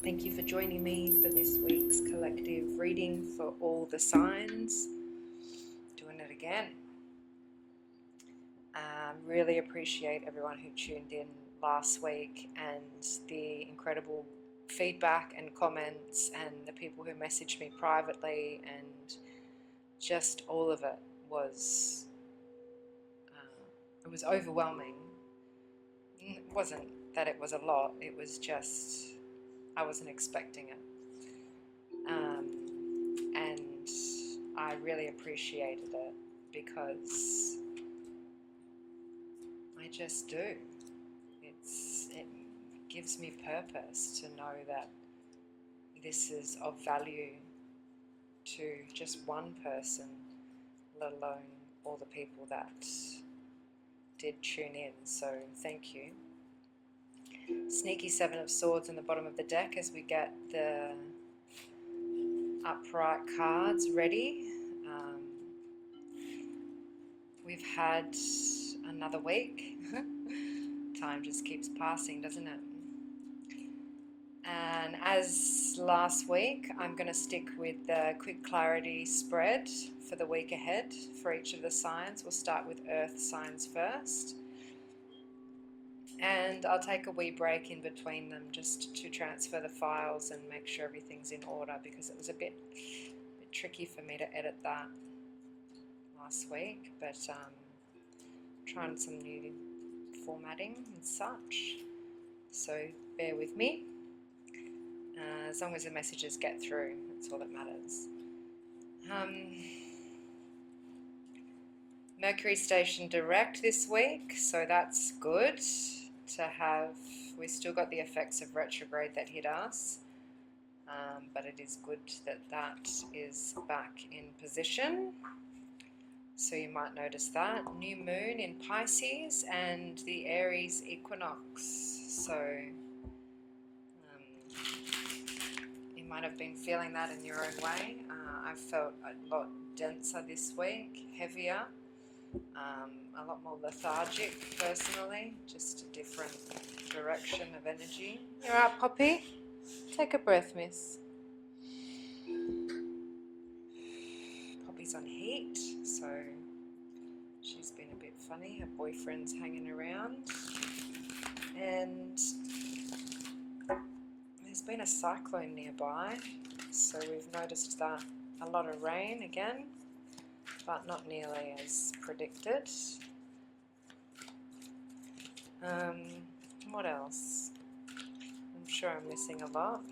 Thank you for joining me for this week's collective reading for all the signs. Doing it again. Really appreciate everyone who tuned in last week and the incredible feedback and comments and the people who messaged me privately, and just all of it was overwhelming. It wasn't that it was a lot, it was just I wasn't expecting it. And I really appreciated it because I just do. It gives me purpose to know that this is of value to just one person, let alone all the people that did tune in. So thank you. Sneaky Seven of Swords in the bottom of the deck as we get the upright cards ready. We've had another week. Time just keeps passing, doesn't it? And as last week, I'm going to stick with the quick clarity spread for the week ahead for each of the signs. We'll start with Earth signs first. And I'll take a wee break in between them just to transfer the files and make sure everything's in order, because it was a bit tricky for me to edit that last week, but trying some new formatting and such, so bear with me. As long as the messages get through, that's all that matters. Mercury station direct this week, so that's good to have. We still got the effects of retrograde that hit us, but it is good that that is back in position. So you might notice that. New moon in Pisces and the Aries equinox. So you might have been feeling that in your own way. I felt a lot denser this week, heavier, a lot more lethargic personally, just a different direction of energy. You're up, Poppy? Take a breath, miss. Poppy's on heat, so she's been a bit funny. Her boyfriend's hanging around, and there's been a cyclone nearby, so we've noticed that. A lot of rain again, but not nearly as predicted. What else? I'm sure I'm missing a lot.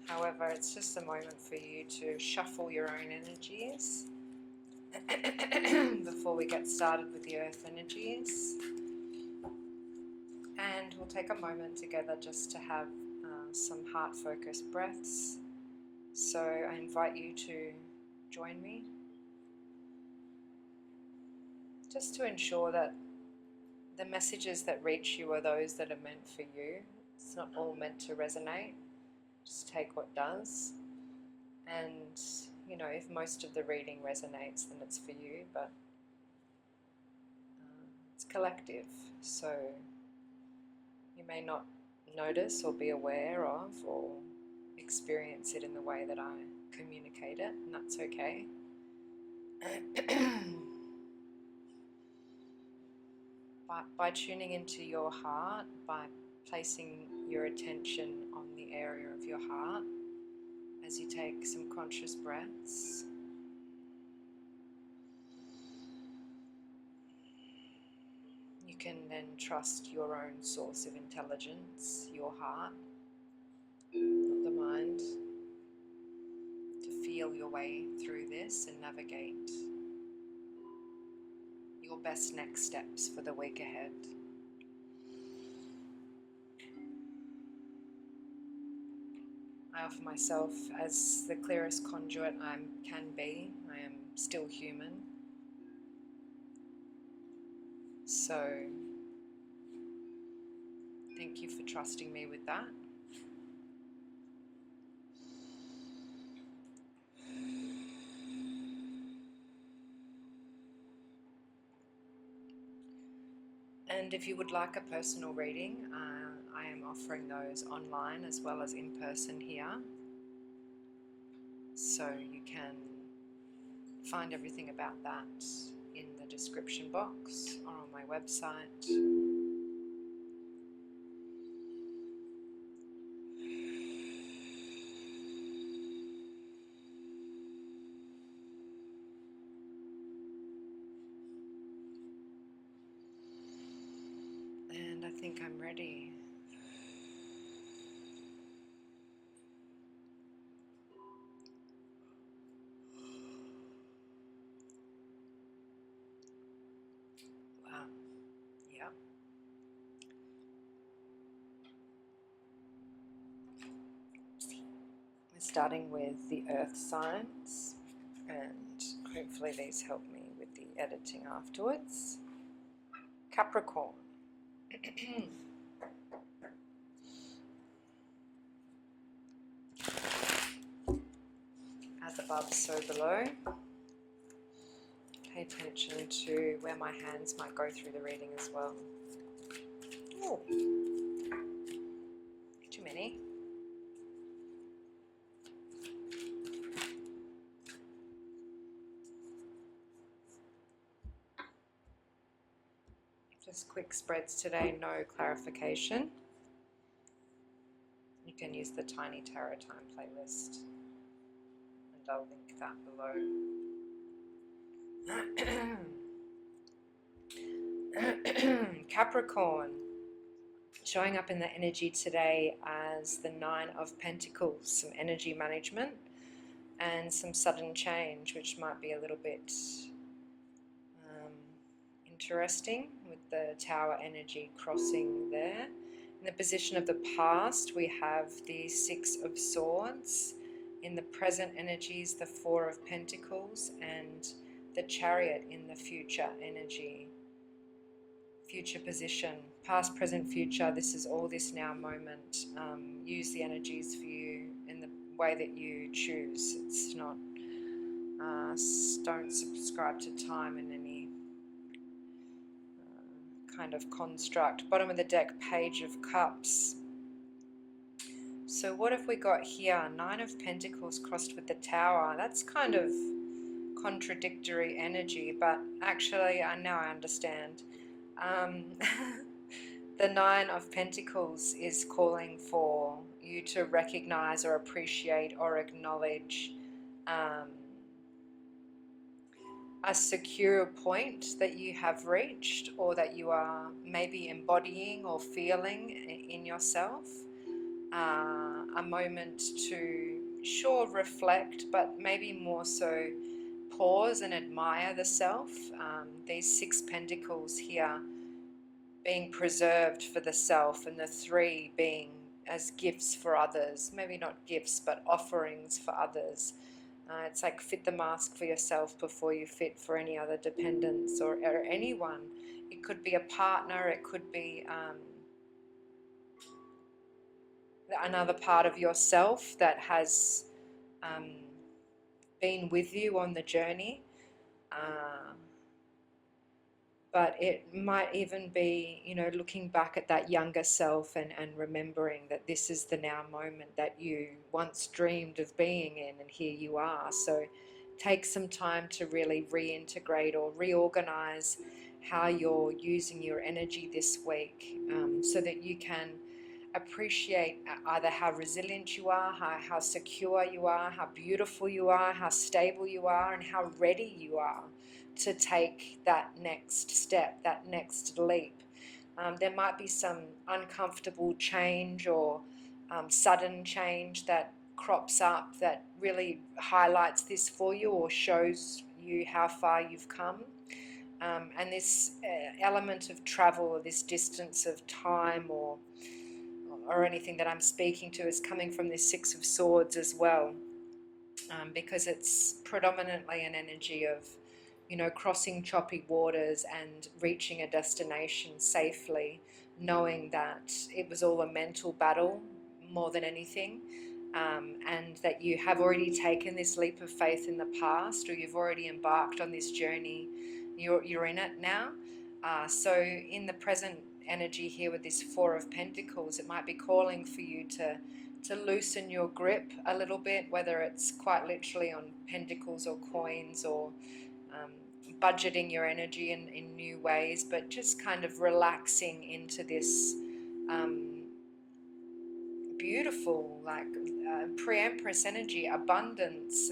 However, it's just a moment for you to shuffle your own energies before we get started with the earth energies. And we'll take a moment together just to have some heart-focused breaths. So I invite you to join me, just to ensure that the messages that reach you are those that are meant for you. It's not all meant to resonate. Just take what does. And, you know, if most of the reading resonates, then it's for you, but it's collective. So you may not notice or be aware of or experience it in the way that I communicate it, and that's okay. By tuning into your heart, by placing your attention on the area of your heart as you take some conscious breaths, you can then trust your own source of intelligence, your heart, not the mind, to feel your way through this and navigate your best next steps for the week ahead. I offer myself as the clearest conduit I can be. I am still human. So thank you for trusting me with that. And if you would like a personal reading, I offering those online as well as in person here. So you can find everything about that in the description box or on my website. And I think I'm ready. Wow. Yeah. We're starting with the earth signs, and hopefully these help me with the editing afterwards. Capricorn. As above, so below. Pay attention to where my hands might go through the reading as well. Ooh. Too many. Just quick spreads today, no clarification. You can use the Tiny Tarot Time playlist, and I'll link that below. Capricorn, showing up in the energy today as the Nine of Pentacles, some energy management and some sudden change, which might be a little bit interesting with the Tower energy crossing there. In the position of the past, we have the Six of Swords. In the present energies, the Four of Pentacles and the Chariot in the future energy. Future position, past, present, future. This is all this now moment. Use the energies for you in the way that you choose. It's not, don't subscribe to time in any kind of construct. Bottom of the deck, Page of Cups. So what have we got here? Nine of Pentacles crossed with the Tower. That's kind of contradictory energy, but actually now I understand. The Nine of Pentacles is calling for you to recognize or appreciate or acknowledge a secure point that you have reached, or that you are maybe embodying or feeling in yourself. A moment to, sure, reflect, but maybe more so pause and admire the self. These Six Pentacles here being preserved for the self, and the Three being as gifts for others. Maybe not gifts, but offerings for others. It's like fit the mask for yourself before you fit for any other dependents or anyone. It could be a partner, it could be another part of yourself that has been with you on the journey. But it might even be, you know, looking back at that younger self and remembering that this is the now moment that you once dreamed of being in, and here you are. So take some time to really reintegrate or reorganize how you're using your energy this week, so that you can appreciate either how resilient you are, how secure you are, how beautiful you are, how stable you are, and how ready you are to take that next step, that next leap. There might be some uncomfortable change or sudden change that crops up that really highlights this for you or shows you how far you've come. And this element of travel, or this distance of time or anything that I'm speaking to, is coming from this Six of Swords as well, because it's predominantly an energy of, you know, crossing choppy waters and reaching a destination safely, knowing that it was all a mental battle more than anything, and that you have already taken this leap of faith in the past, or you've already embarked on this journey. You're in it now. So in the present energy here with this Four of Pentacles. It might be calling for you to loosen your grip a little bit, whether it's quite literally on pentacles or coins, or budgeting your energy in new ways, but just kind of relaxing into this beautiful, like pre-empress energy, abundance,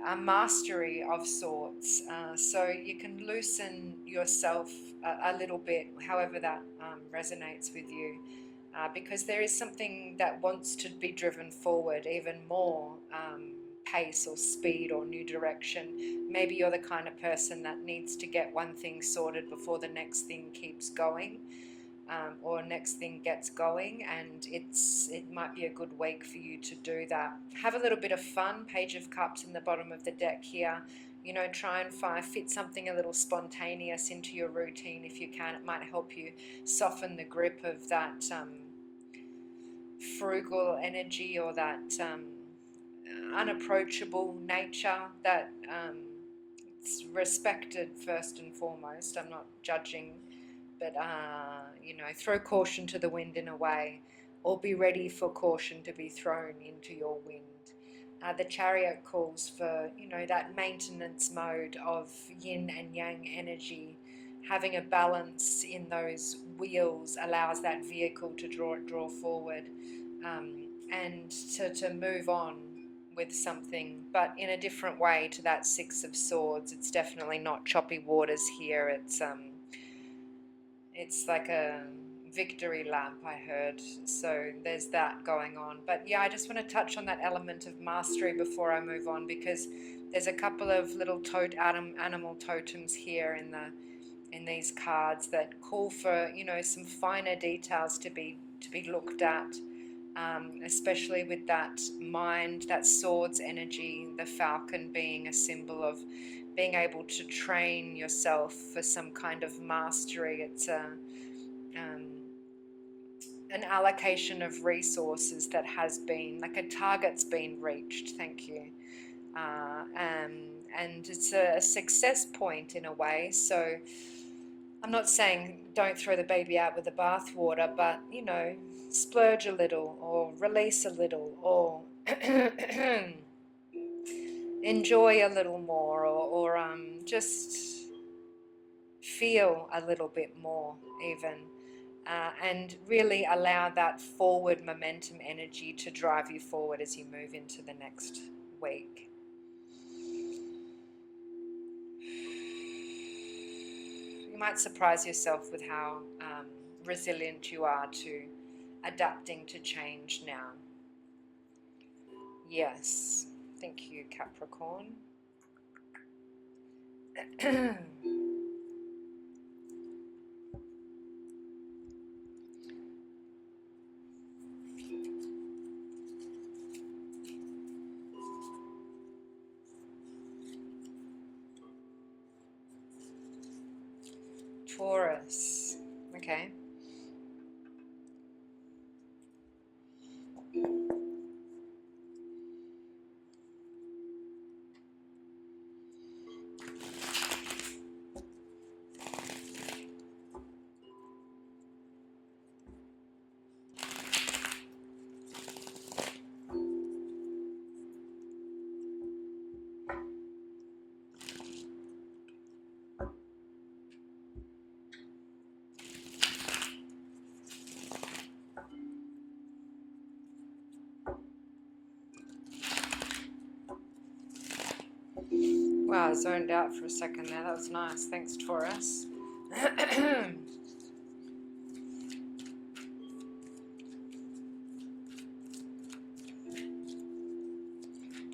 a mastery of sorts. So you can loosen yourself a little bit, however that resonates with you, because there is something that wants to be driven forward, even more pace or speed or new direction. Maybe you're the kind of person that needs to get one thing sorted before the next thing keeps going. Or next thing gets going, and it might be a good week for you to do that. Have a little bit of fun. Page of Cups in the bottom of the deck here. You know, try and fit something a little spontaneous into your routine if you can. It might help you soften the grip of that frugal energy, or that unapproachable nature that it's respected first and foremost. I'm not judging, but you know, throw caution to the wind in a way, or be ready for caution to be thrown into your wind. The Chariot calls for, you know, that maintenance mode of yin and yang energy. Having a balance in those wheels allows that vehicle to draw forward, and to move on with something, but in a different way to that Six of Swords. It's definitely not choppy waters here. It's like a victory lap, I heard. So there's that going on. But yeah, I just want to touch on that element of mastery before I move on, because there's a couple of little animal totems here in these cards that call for, you know, some finer details to be looked at, especially with that mind, that swords energy, the falcon being a symbol of being able to train yourself for some kind of mastery. It's an allocation of resources that has been, like a target's been reached, thank you. And it's a success point in a way. So I'm not saying don't throw the baby out with the bathwater, but, you know, splurge a little, or release a little, or enjoy a little more, or just feel a little bit more even, and really allow that forward momentum energy to drive you forward as you move into the next week. You might surprise yourself with how resilient you are to adapting to change now. Yes, thank you, Capricorn. Taurus, okay. Wow, I zoned out for a second there. That was nice. Thanks, Taurus.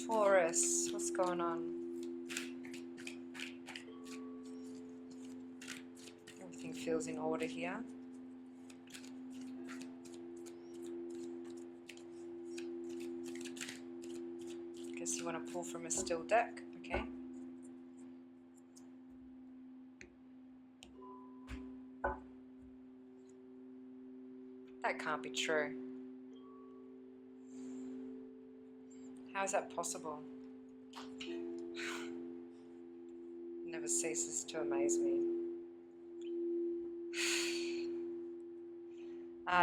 Taurus, what's going on? Everything feels in order here. Guess you want to pull from a still deck, okay? That can't be true. How is that possible? It never ceases to amaze me.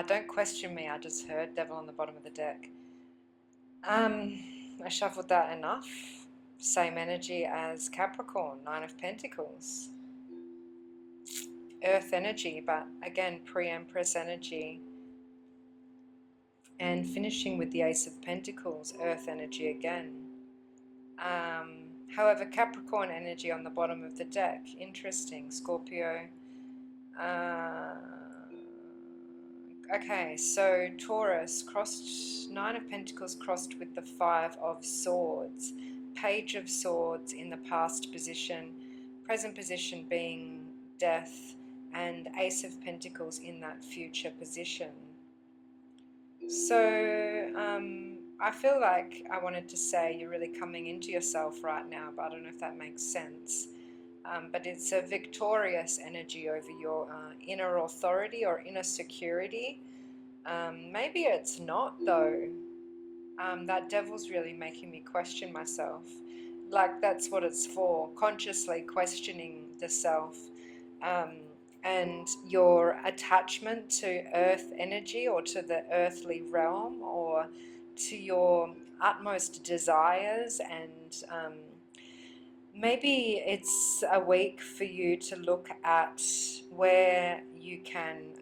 Don't question me, I just heard Devil on the bottom of the deck. I shuffled that enough. Same energy as Capricorn, Nine of Pentacles. Earth energy, but again, pre-Empress energy. And finishing with the Ace of Pentacles, Earth energy again. However, Capricorn energy on the bottom of the deck. Interesting. Scorpio. Okay, so Taurus crossed, Nine of Pentacles crossed with the Five of Swords. Page of Swords in the past position. Present position being death. And Ace of Pentacles in that future position. So, I feel like I wanted to say you're really coming into yourself right now, but I don't know if that makes sense. But it's a victorious energy over your inner authority or inner security. Maybe it's not, though. That devil's really making me question myself. Like, that's what it's for, consciously questioning the self. And your attachment to earth energy or to the earthly realm or to your utmost desires. And maybe it's a week for you to look at where you can,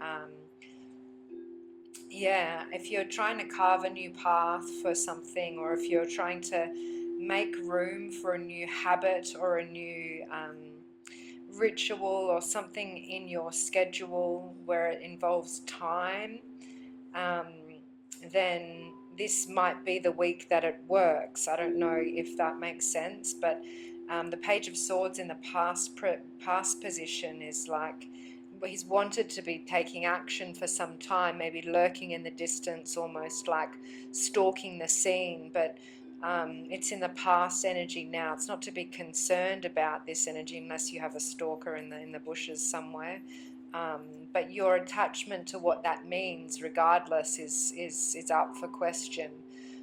if you're trying to carve a new path for something, or if you're trying to make room for a new habit or a new ritual or something in your schedule where it involves time, then this might be the week that it works. I don't know if that makes sense, but the Page of Swords in the past position is like he's wanted to be taking action for some time, maybe lurking in the distance, almost like stalking the scene, but it's in the past energy now. It's not to be concerned about this energy unless you have a stalker in the bushes somewhere. But your attachment to what that means, regardless, is up for question.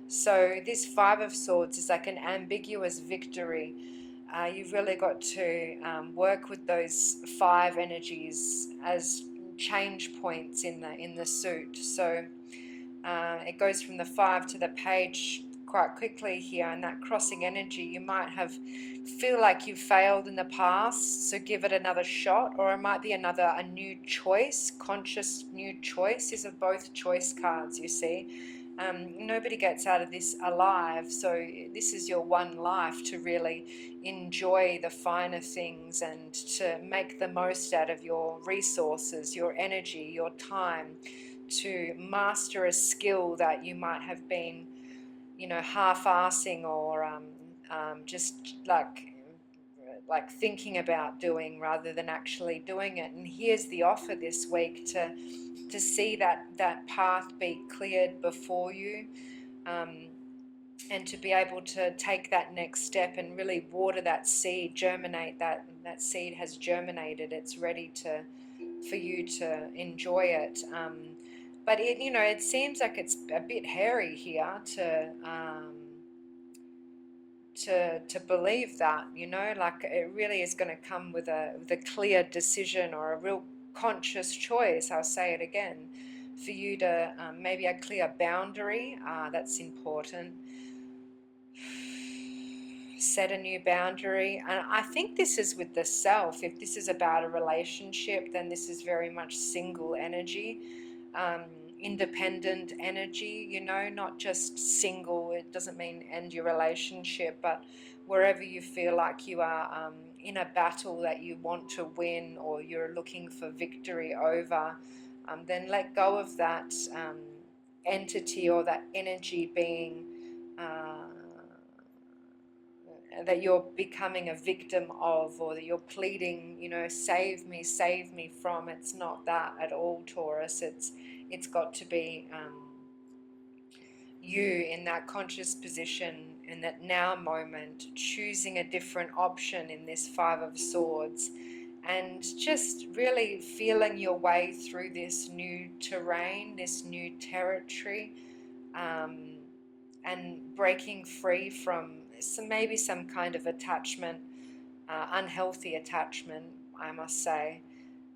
So this Five of Swords is like an ambiguous victory. You've really got to work with those five energies as change points in the suit. So it goes from the Five to the Page quite quickly here, and that crossing energy, you might feel like you've failed in the past, so give it another shot, or it might be a new choice, conscious new choice. These are both choice cards, you see. Nobody gets out of this alive, so this is your one life to really enjoy the finer things and to make the most out of your resources, your energy, your time, to master a skill that you might have been half-assing or just like thinking about doing rather than actually doing it. And here's the offer this week to see that path be cleared before you, and to be able to take that next step and really water that seed, germinate that seed has germinated. It's ready for you to enjoy it. But it seems like it's a bit hairy here to believe that, like it really is going to come with a clear decision or a real conscious choice. I'll say it again, for you to maybe a clear boundary. That's important. Set a new boundary. And I think this is with the self. If this is about a relationship, then this is very much single energy. Independent energy, not just single. It doesn't mean end your relationship, but wherever you feel like you are in a battle that you want to win or you're looking for victory over, then let go of that entity or that energy being that you're becoming a victim of, or that you're pleading, save me from. It's not that at all, Taurus. It's got to be you in that conscious position, in that now moment, choosing a different option in this Five of Swords, and just really feeling your way through this new terrain, this new territory, and breaking free from maybe some kind of attachment, unhealthy attachment, I must say.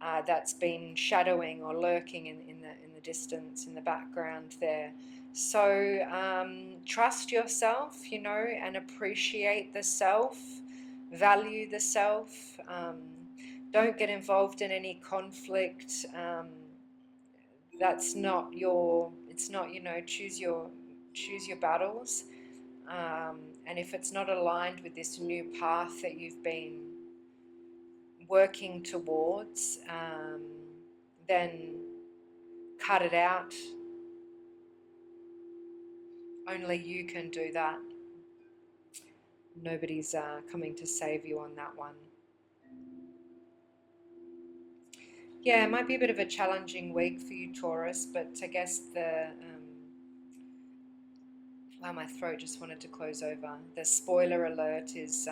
that's been shadowing or lurking in the distance, in the background there. So trust yourself, you know, and appreciate the self, value the self. Don't get involved in any conflict. That's not your. It's not, you know. Choose your battles. And if it's not aligned with this new path that you've been working towards, then cut it out. Only you can do that. Nobody's coming to save you on that one. Yeah, it might be a bit of a challenging week for you, Taurus, but I guess wow, my throat just wanted to close over. The spoiler alert is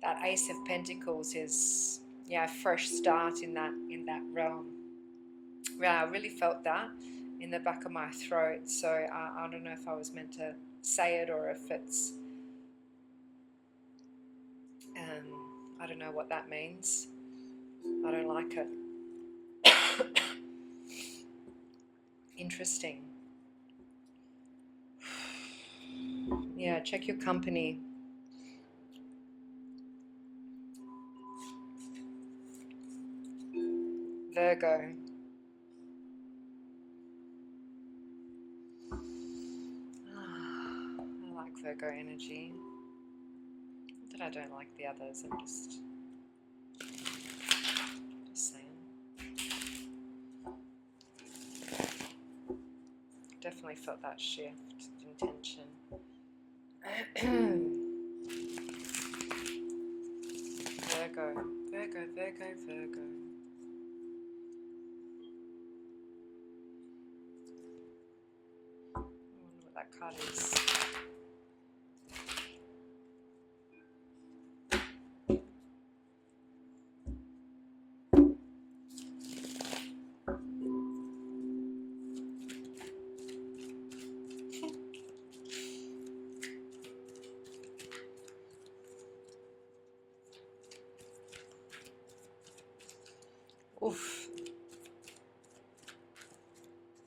that Ace of Pentacles is, yeah, a fresh start in that realm. Yeah, I really felt that in the back of my throat, so I don't know if I was meant to say it or if it's I don't know what that means. I don't like it. Interesting. Yeah, check your company. Virgo. I like Virgo energy. Not that I don't like the others, I'm just saying. Definitely felt that shift in tension. Virgo, Virgo, Virgo, Virgo. I wonder what that card is. Oof.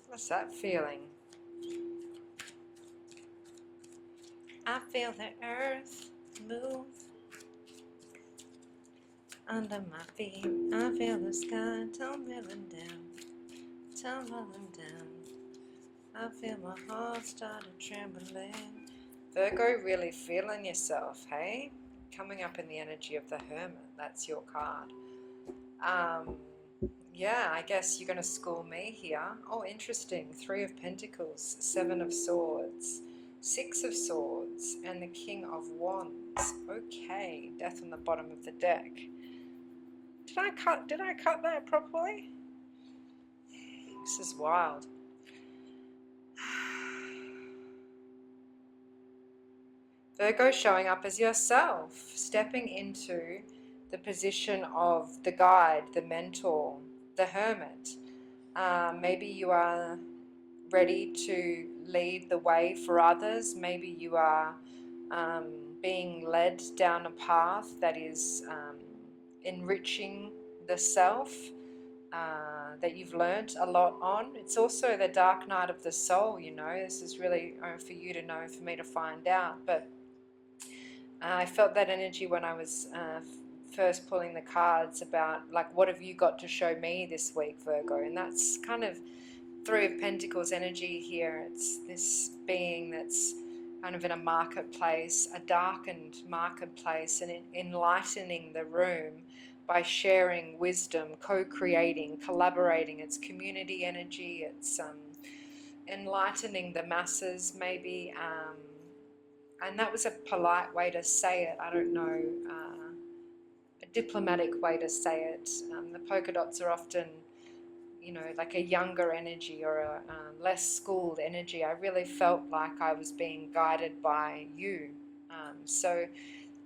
What's that feeling? I feel the earth move under my feet. I feel the sky tumbling down, tumbling down. I feel my heart started trembling. Virgo, really feeling yourself, hey? Coming up in the energy of the Hermit, that's your card. Yeah, I guess you're going to school me here. Oh, interesting. 3 of Pentacles, 7 of Swords, 6 of Swords, and the King of Wands. Okay, Death on the bottom of the deck. Did I cut that properly? This is wild. Virgo showing up as yourself, stepping into the position of the guide, the mentor, the hermit. Maybe you are ready to lead the way for others. Maybe you are being led down a path that is enriching the self, that you've learnt a lot on. It's also the dark night of the soul, you know. This is really for you to know, for me to find out. But I felt that energy when I was first pulling the cards about, like, what have you got to show me this week, Virgo? And that's kind of 3 of Pentacles energy here. It's this being that's kind of in a marketplace, a darkened marketplace, and enlightening the room by sharing wisdom, co-creating, collaborating. It's community energy. It's enlightening the masses, maybe. And that was a polite way to say it. I don't know, a diplomatic way to say it. The polka dots are often, you know, like a younger energy or a less schooled energy. I really felt like I was being guided by you. So,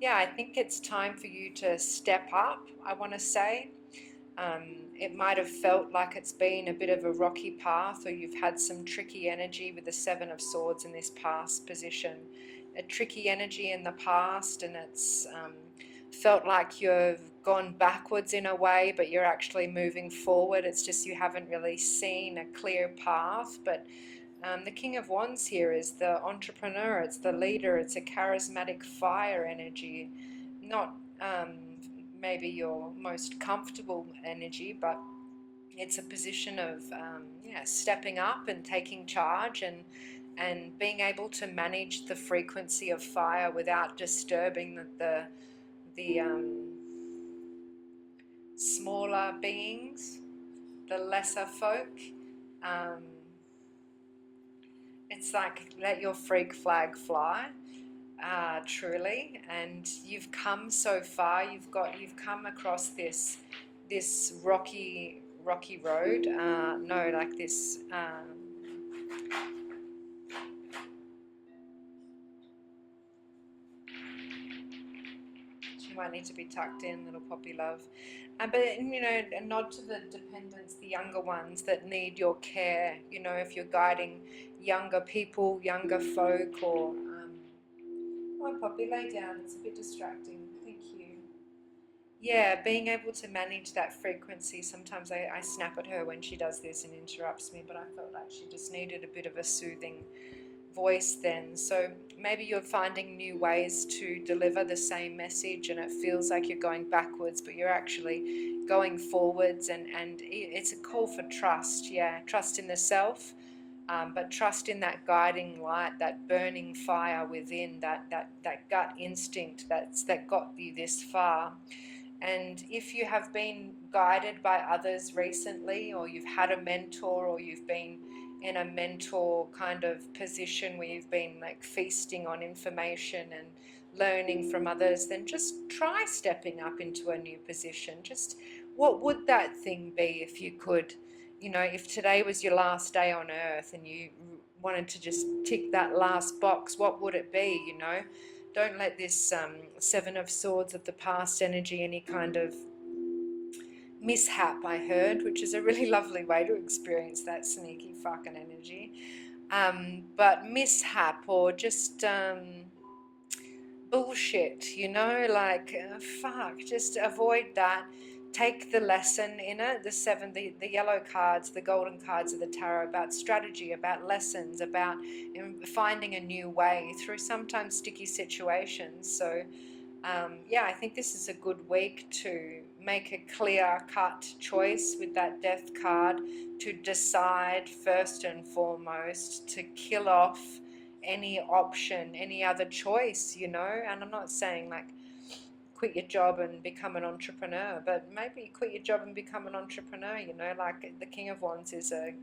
yeah, I think it's time for you to step up, I want to say. It might have felt like it's been a bit of a rocky path, or you've had some tricky energy with the 7 of Swords in this past position. A tricky energy in the past, and it's felt like you've gone backwards in a way, but you're actually moving forward. It's just you haven't really seen a clear path. But the King of Wands here is the entrepreneur, it's the leader, it's a charismatic fire energy, not maybe your most comfortable energy, but it's a position of yeah, stepping up and taking charge and being able to manage the frequency of fire without disturbing the smaller beings, the lesser folk. Um, it's like let your freak flag fly, truly. And you've come so far. You've come across this rocky road. No, like this. She might need to be tucked in, little poppy love. But you know, a nod to the dependents, the younger ones that need your care. You know, if you're guiding younger people, younger folk, or oh, poppy, lay down. It's a bit distracting. Thank you. Yeah, being able to manage that frequency. Sometimes I snap at her when she does this and interrupts me, but I felt like she just needed a bit of a soothing voice then. So maybe you're finding new ways to deliver the same message and it feels like you're going backwards, but you're actually going forwards, and it's a call for trust. Yeah, trust in the self, but trust in that guiding light, that burning fire within, that gut instinct that got you this far. And if you have been guided by others recently, or you've had a mentor, or you've been in a mentor kind of position where you've been like feasting on information and learning from others, then just try stepping up into a new position. Just what would that thing be if you could, you know, if today was your last day on earth and you wanted to just tick that last box, what would it be, you know? Don't let this Seven of Swords of the past energy, any kind of mishap, I heard, which is a really lovely way to experience that sneaky fucking energy. But mishap or just bullshit, you know, like fuck, just avoid that. Take the lesson in it. The yellow cards, the golden cards of the tarot, about strategy, about lessons, about finding a new way through sometimes sticky situations. So yeah, I think this is a good week to make a clear-cut choice with that death card, to decide first and foremost to kill off any option, any other choice, you know. And I'm not saying like quit your job and become an entrepreneur, but maybe quit your job and become an entrepreneur, you know. Like the King of Wands is a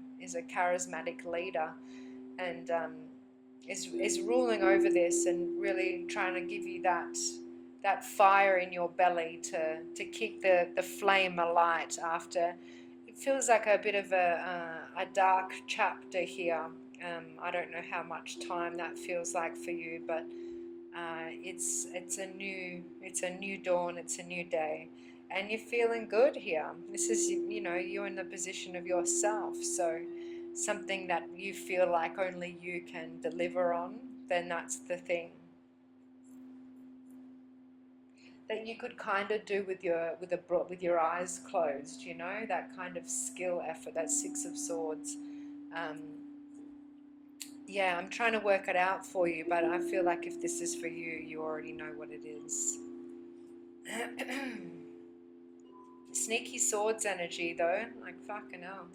charismatic leader, and is ruling over this and really trying to give you that fire in your belly to keep the flame alight after it feels like a bit of a dark chapter here. I don't know how much time that feels like for you, but it's a new dawn, it's a new day, and you're feeling good here. This is, you know, you're in the position of yourself, so something that you feel like only you can deliver on, then that's the thing that you could kind of do with your eyes closed, you know, that kind of skill effort, that Six of Swords. Um, yeah, I'm trying to work it out for you, but I feel like if this is for you, you already know what it is. Sneaky swords energy though, like fucking hell.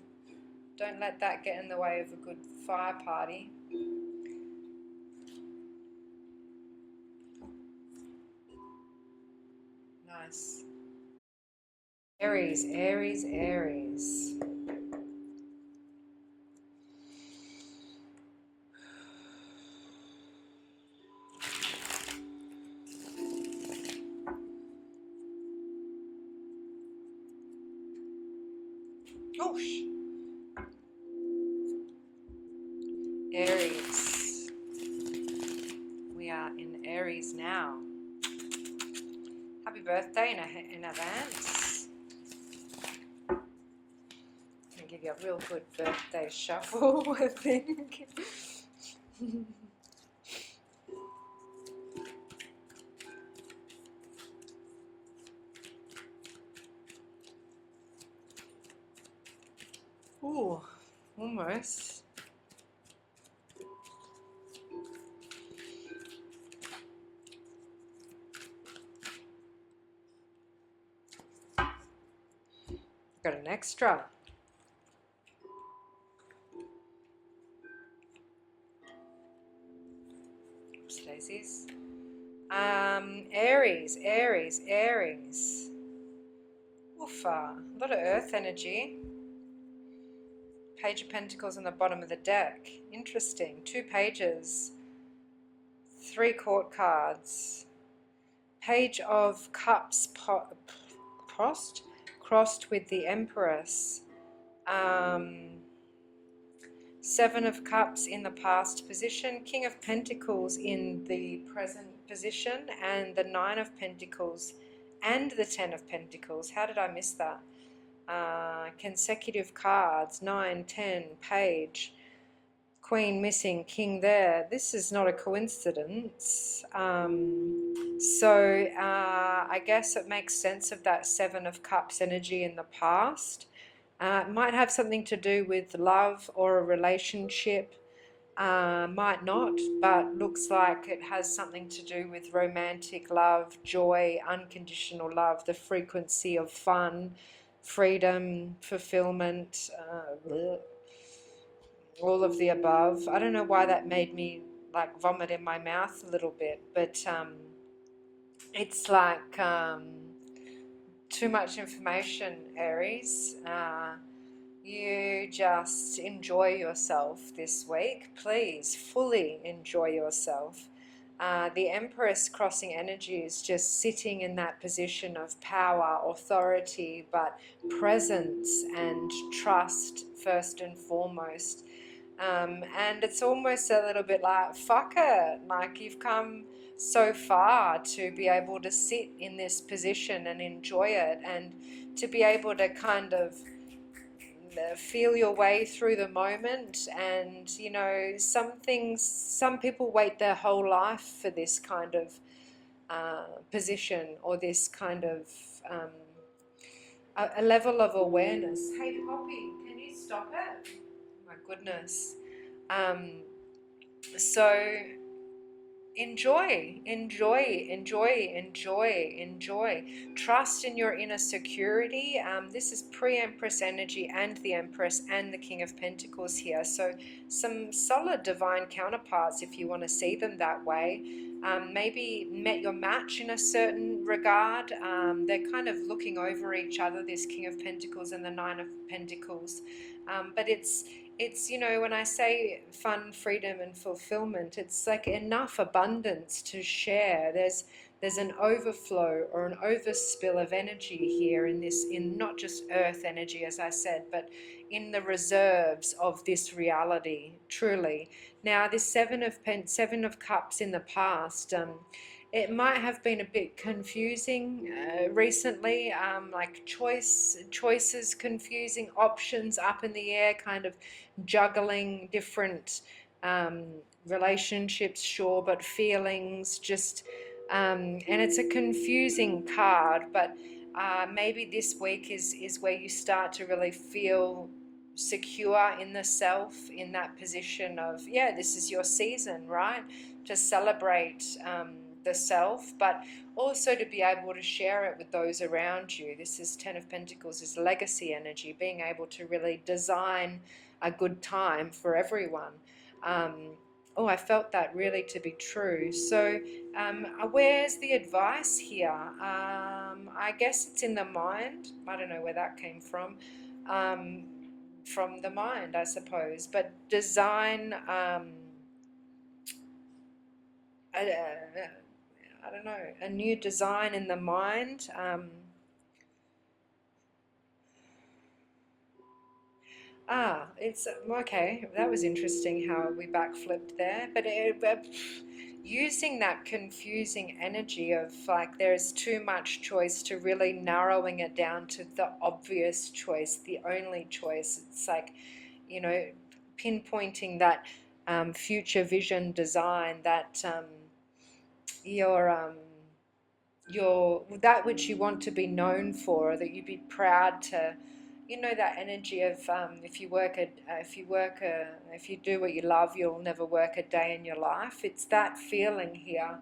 Don't let that get in the way of a good fire party. Nice. Aries, Aries, Aries. Oh, Aries. We are in Aries now. Happy birthday in advance. I'll give you a real good birthday shuffle, I think. Ooh, almost. Got an extra. Oops, daisies. Aries, Aries, Aries. Oofa, a lot of earth energy. Page of Pentacles on the bottom of the deck. Interesting. 2 pages. 3 court cards. Page of Cups crossed with the Empress. 7 of Cups in the past position. King of Pentacles in the present position. And the 9 of Pentacles and the 10 of Pentacles. How did I miss that? Consecutive cards, 9, 10, page, queen missing, king there. This is not a coincidence. So I guess it makes sense of that 7 of Cups energy in the past. It might have something to do with love or a relationship. Might not, but looks like it has something to do with romantic love, joy, unconditional love, the frequency of fun, freedom, fulfillment, all of the above. I don't know why that made me like vomit in my mouth a little bit, but it's like too much information, Aries. You just enjoy yourself this week. Please fully enjoy yourself. The Empress crossing energy is just sitting in that position of power, authority, but presence and trust first and foremost. And it's almost a little bit like, fuck it, like you've come so far to be able to sit in this position and enjoy it, and to be able to kind of feel your way through the moment. And you know, some people wait their whole life for this kind of position, or this kind of a level of awareness. Hey Poppy, can you stop it? My goodness. So enjoy, enjoy, enjoy, enjoy, enjoy. Trust in your inner security. This is pre-Empress energy and the Empress and the King of Pentacles here. So some solid divine counterparts, if you want to see them that way. Maybe met your match in a certain regard. They're kind of looking over each other, this King of Pentacles and the 9 of Pentacles. But it's, you know, when I say fun, freedom and fulfillment, it's like enough abundance to share. There's an overflow or an overspill of energy here in this, in not just earth energy, as I said, but in the reserves of this reality, truly. Now, this Seven of Cups in the past, it might have been a bit confusing recently, like choices confusing, options up in the air, kind of juggling different relationships, sure, but feelings just, and it's a confusing card, but maybe this week is where you start to really feel secure in the self, in that position of, yeah, this is your season, right, to celebrate the self, but also to be able to share it with those around you. This is 10 of Pentacles, is legacy energy, being able to really design a good time for everyone. Oh, I felt that really to be true. So where's the advice here? I guess it's in the mind. I don't know where that came from. From the mind, I suppose. But design, I don't know, a new design in the mind. It's okay. That was interesting how we backflipped there. But using that confusing energy of like there's too much choice to really narrowing it down to the obvious choice, the only choice. It's like, you know, pinpointing that future vision design, that your that which you want to be known for, that you'd be proud to, you know, that energy of if you do what you love, you'll never work a day in your life. It's that feeling here.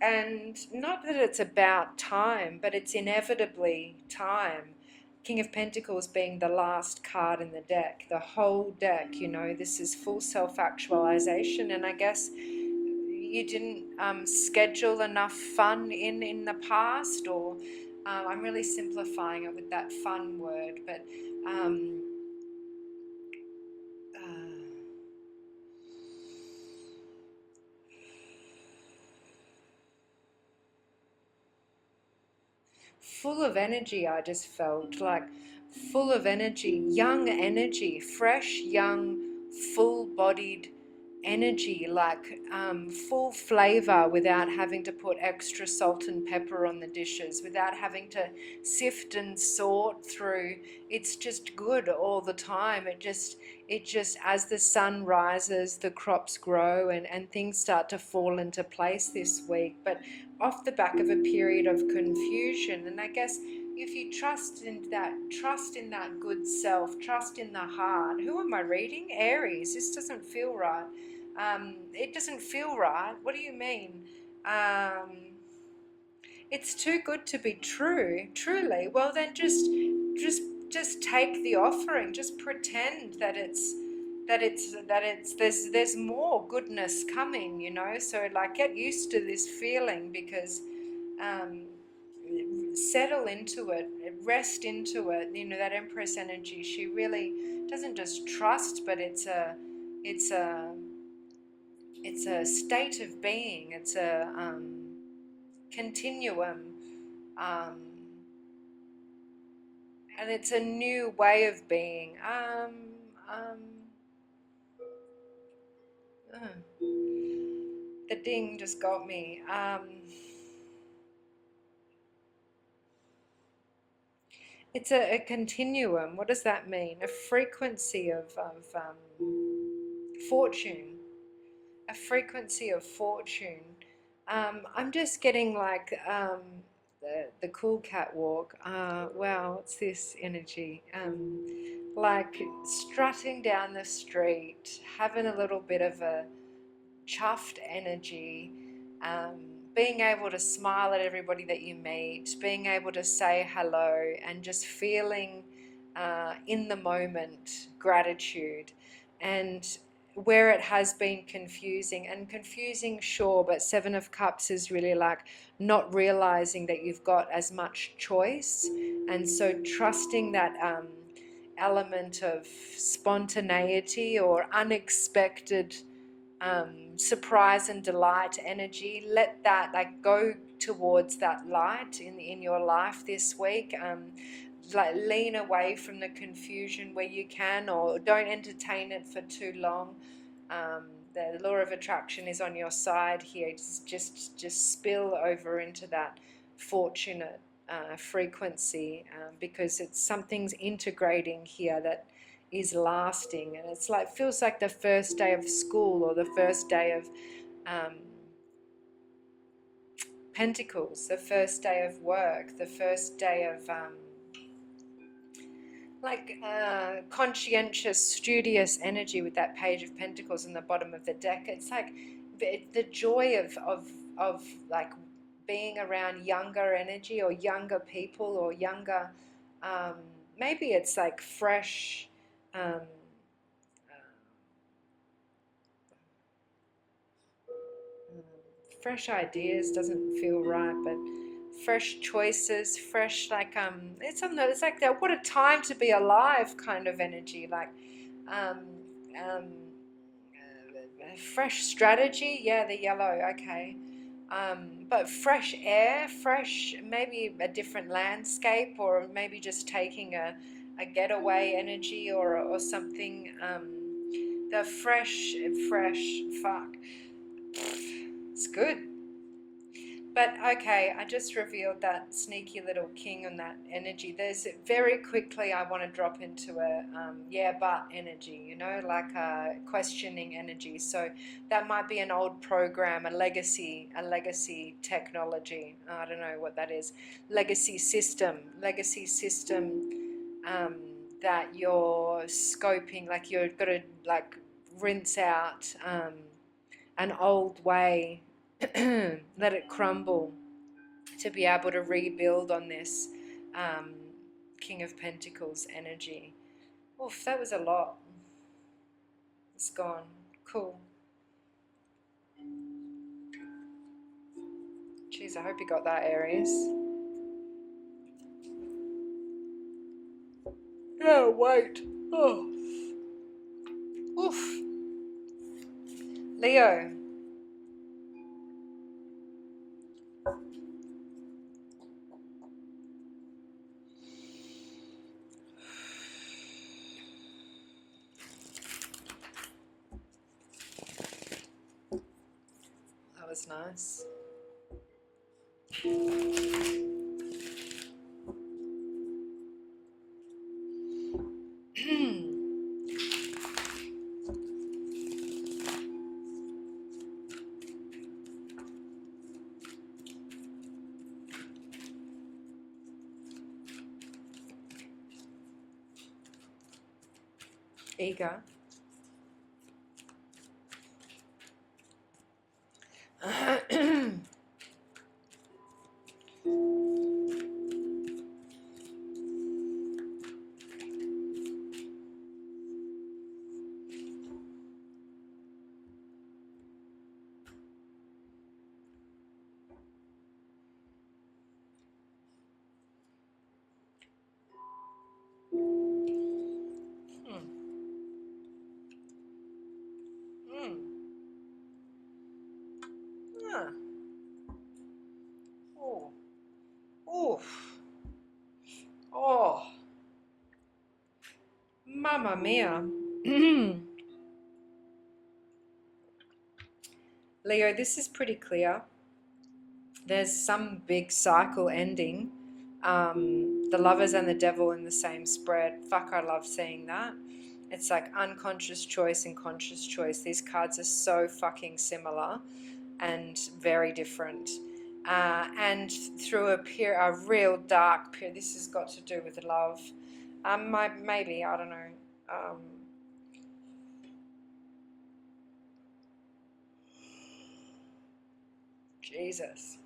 And not that it's about time, but it's inevitably time. King of Pentacles being the last card in the deck, the whole deck, you know, this is full self-actualization. And I guess you didn't schedule enough fun in the past, or I'm really simplifying it with that fun word, but full of energy. I just felt like full of energy, young energy, fresh, young, full-bodied energy, like full flavor, without having to put extra salt and pepper on the dishes, without having to sift and sort through. It's just good all the time. It just as the sun rises, the crops grow, and things start to fall into place this week, but off the back of a period of confusion. And I guess if you trust in that good self, trust in the heart. Who am I reading? Aries. This doesn't feel right. It doesn't feel right. What do you mean? It's too good to be true. Truly. Well, then just take the offering. Just pretend that there's more goodness coming, you know. So like, get used to this feeling, because settle into it, rest into it. You know, that Empress energy, she really doesn't just trust, but it's a state of being. It's a continuum, and it's a new way of being. The ding just got me. It's a continuum. What does that mean? A frequency of fortune. A frequency of fortune. I'm just getting like the cool catwalk. Wow, what's this energy? Like strutting down the street, having a little bit of a chuffed energy, being able to smile at everybody that you meet, being able to say hello, and just feeling in the moment gratitude. And where it has been confusing, sure, but Seven of Cups is really like not realizing that you've got as much choice, and so trusting that element of spontaneity or unexpected surprise and delight energy. Let that like go towards that light in your life this week. Like lean away from the confusion where you can, or don't entertain it for too long. The law of attraction is on your side here. Just spill over into that fortunate frequency, because it's something's integrating here that is lasting. And it's like, feels like the first day of school, or the first day of Pentacles, the first day of work, the first day of conscientious, studious energy with that Page of Pentacles in the bottom of the deck. It's like the joy of like being around younger energy, or younger people, or younger, maybe it's like fresh, fresh ideas doesn't feel right, but fresh choices, fresh, like it's like that, what a time to be alive kind of energy, like fresh strategy, yeah, the yellow, okay, but fresh air, fresh, maybe a different landscape, or maybe just taking a getaway energy, or something, the fresh, fuck, it's good. But okay, I just revealed that sneaky little king on that energy. There's very quickly I want to drop into a yeah, but energy, you know, like a questioning energy. So that might be an old program, a legacy technology. I don't know what that is. Legacy system um, that you're scoping, like you've got to like rinse out an old way. Let it crumble to be able to rebuild on this um, King of Pentacles energy. Oof, that was a lot. It's gone. Cool. Jeez, I hope you got that, Aries. Oh, wait. Oh. Oof. Leo. That was nice. Eager. Ah. Oh. Oof. Oh. Mamma mia. Leo, this is pretty clear. There's some big cycle ending. The lovers and the devil in the same spread. Fuck, I love seeing that. It's like unconscious choice and conscious choice. These cards are so fucking similar and very different. And through a real dark period, this has got to do with love. Maybe, I don't know. Jesus.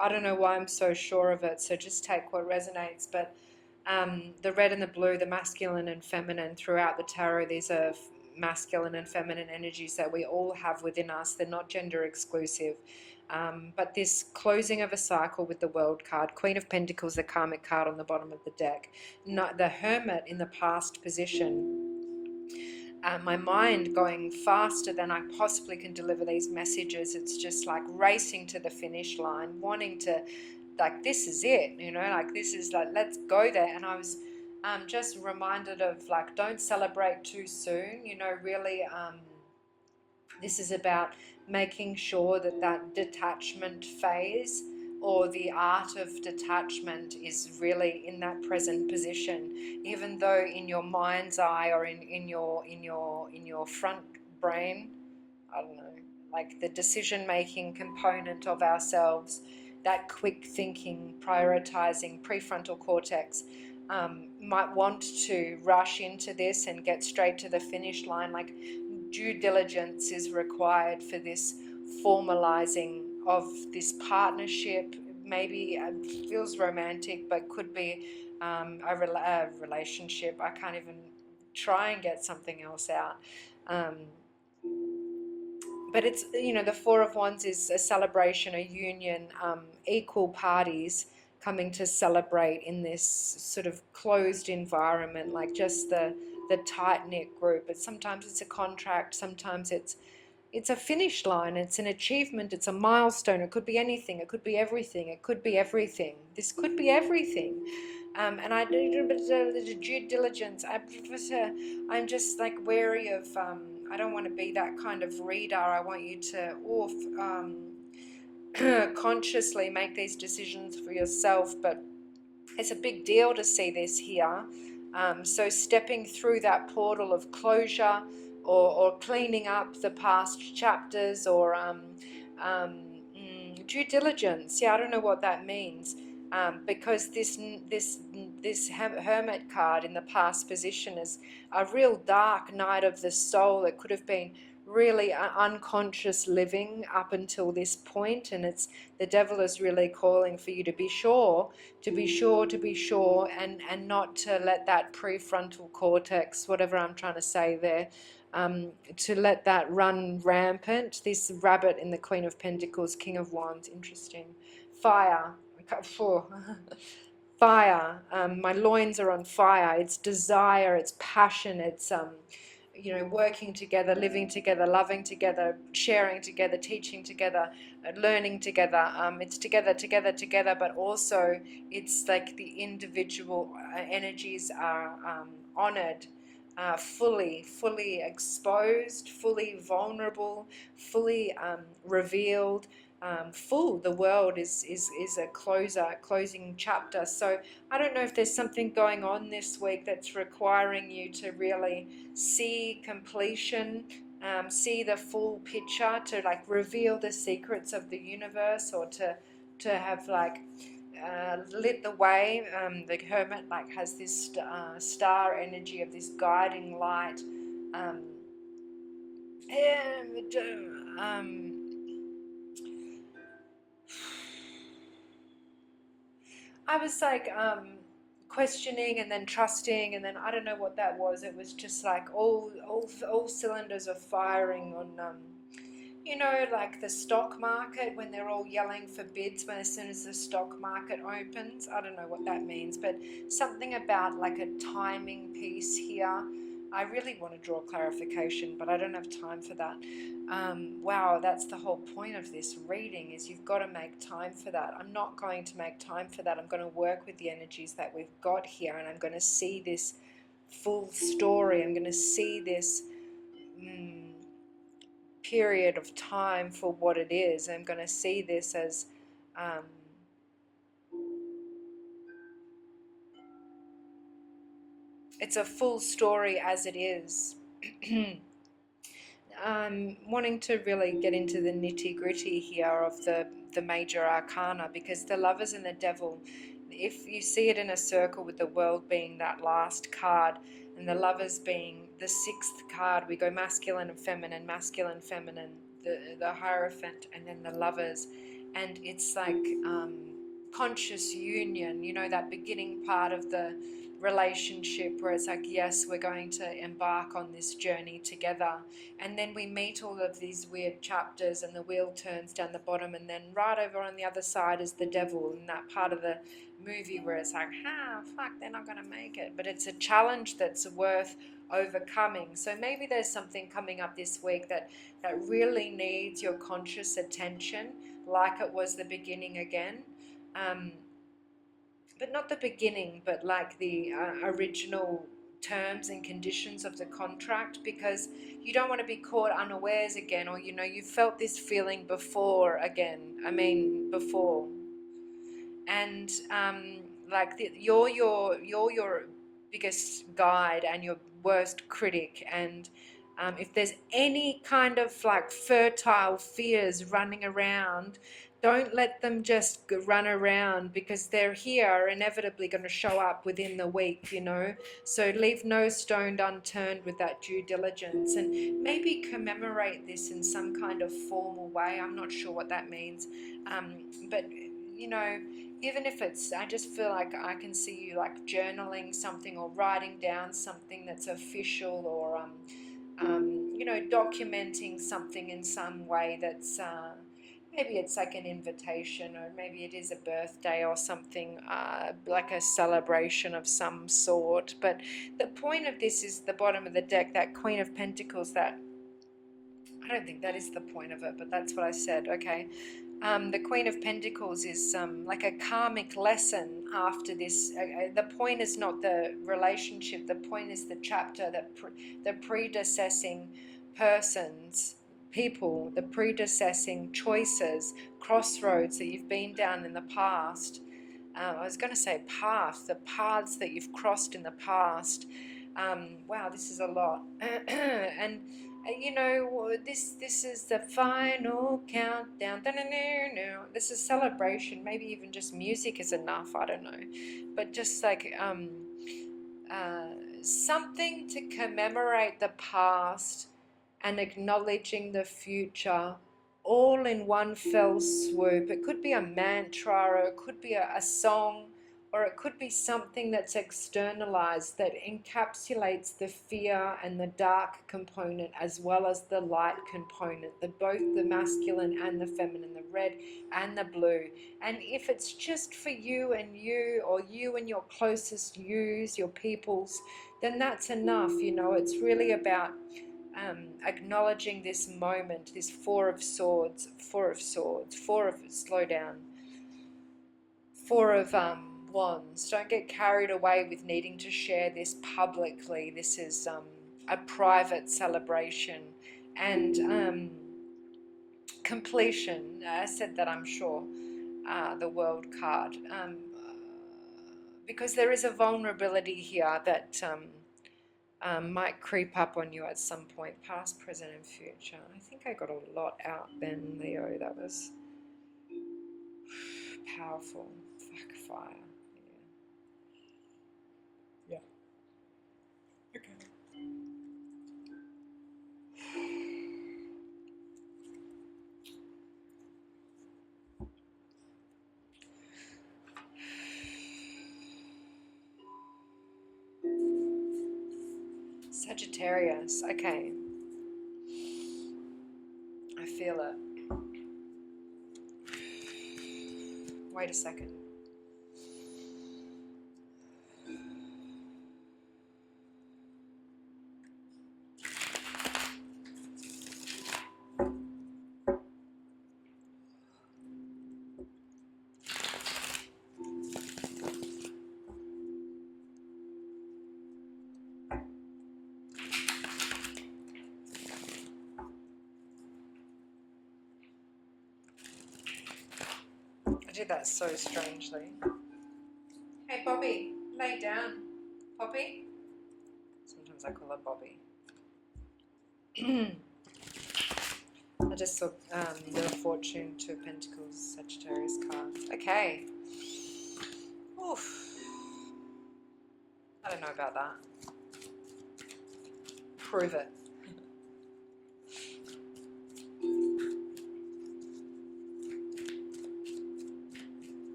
I don't know why I'm so sure of it, so just take what resonates. But the red and the blue, the masculine and feminine throughout the tarot, these are masculine and feminine energies that we all have within us. They're not gender exclusive. But this closing of a cycle with the World card, Queen of Pentacles, the karmic card on the bottom of the deck, the Hermit in the past position, my mind going faster than I possibly can deliver these messages. It's just like racing to the finish line, wanting to, like, this is it, you know, like this is like, let's go there. And I was just reminded of like, don't celebrate too soon, you know, really. This is about making sure that that detachment phase or the art of detachment is really in that present position, even though in your mind's eye or in your front brain, I don't know, like the decision-making component of ourselves, that quick thinking, prioritizing, prefrontal cortex, might want to rush into this and get straight to the finish line. Like, due diligence is required for this formalizing of this partnership. Maybe it feels romantic, but could be a relationship. I can't even try and get something else out. But it's, you know, the Four of Wands is a celebration, a union, equal parties coming to celebrate in this sort of closed environment, like just the tight-knit group. But sometimes it's a contract, sometimes it's a finish line, it's an achievement, it's a milestone. It could be anything, it could be everything, it could be everything. This could be everything. And I do a bit of the due diligence. I'm just like wary of I don't want to be that kind of reader. I want you to consciously make these decisions for yourself, but it's a big deal to see this here. So stepping through that portal of closure, or cleaning up the past chapters, or due diligence. Yeah, I don't know what that means, because this Hermit card in the past position is a real dark night of the soul. It could have been really unconscious living up until this point, and it's the devil is really calling for you to be sure, and not to let that prefrontal cortex, whatever I'm trying to say there, to let that run rampant. This rabbit in the Queen of Pentacles, King of Wands, interesting. Fire. Fire. My loins are on fire. It's desire, it's passion, it's working together, living together, loving together, sharing together, teaching together, learning together. It's together, but also it's like the individual energies are honored, fully exposed, fully vulnerable, fully revealed. The world is a closing chapter. So I don't know if there's something going on this week that's requiring you to really see completion, see the full picture, to like reveal the secrets of the universe, or to have like lit the way. The Hermit like has this star energy of this guiding light. And, I was like questioning and then trusting, and then I don't know what that was. It was just like all cylinders are firing on like the stock market, when they're all yelling for bids when as soon as the stock market opens. I don't know what that means, but something about like a timing piece here. I really want to draw clarification, but I don't have time for that. Wow, that's the whole point of this reading, is you've got to make time for that. I'm not going to make time for that. I'm going to work with the energies that we've got here, and I'm going to see this full story. I'm going to see this period of time for what it is. I'm going to see this as it's a full story as it is. Wanting to really get into the nitty-gritty here of the major arcana, because the Lovers and the Devil, if you see it in a circle with the World being that last card and the Lovers being the sixth card, we go masculine and feminine, the Hierophant, and then the Lovers. And it's like conscious union, that beginning part of the relationship where it's like, yes, we're going to embark on this journey together. And then we meet all of these weird chapters, and the wheel turns down the bottom, and then right over on the other side is the devil, in that part of the movie where it's like, fuck, they're not going to make it. But it's a challenge that's worth overcoming. So maybe there's something coming up this week that really needs your conscious attention, like it was the beginning again. But not the beginning, but like the original terms and conditions of the contract, because you don't want to be caught unawares again, or you felt this feeling before again. Before. And you're your biggest guide and your worst critic, and if there's any kind of like fertile fears running around, don't let them just run around, because they're here inevitably going to show up within the week, So leave no stone unturned with that due diligence, and maybe commemorate this in some kind of formal way. I'm not sure what that means, but even if it's, I just feel like I can see you like journaling something, or writing down something that's official, or documenting something in some way that's maybe it's like an invitation, or maybe it is a birthday or something, like a celebration of some sort. But the point of this is the bottom of the deck, that Queen of Pentacles, that I don't think that is the point of it, but that's what I said, okay. The Queen of Pentacles is like a karmic lesson after this. The point is not the relationship. The point is the chapter, the predecessing persons, people, the predecessing choices, crossroads that you've been down in the past. I was going to say path, the paths that you've crossed in the past. Wow, this is a lot. And you know, this is the final countdown. This is celebration. Maybe even just music is enough. I don't know, but just like something to commemorate the past and acknowledging the future, all in one fell swoop. It could be a mantra, or it could be a song, or it could be something that's externalized that encapsulates the fear and the dark component as well as the light component, both the masculine and the feminine, the red and the blue. And if it's just for you and you, or you and your closest yous, your peoples, then that's enough. You know, it's really about acknowledging this moment, this Four of Swords, slow down, Four of Wands. Don't get carried away with needing to share this publicly. This is a private celebration. And completion, I said that, I'm sure, the World card, because there is a vulnerability here that might creep up on you at some point, past, present and future. I think I got a lot out then, Leo. That was powerful. Fuck, fire. Yeah. Okay. Sagittarius. Okay. I feel it. Wait a second. I did that so strangely. Hey, Bobby, lay down. Poppy? Sometimes I call her Bobby. I just saw the Fortune, Two of Pentacles, Sagittarius card. Okay. Oof. I don't know about that. Prove it.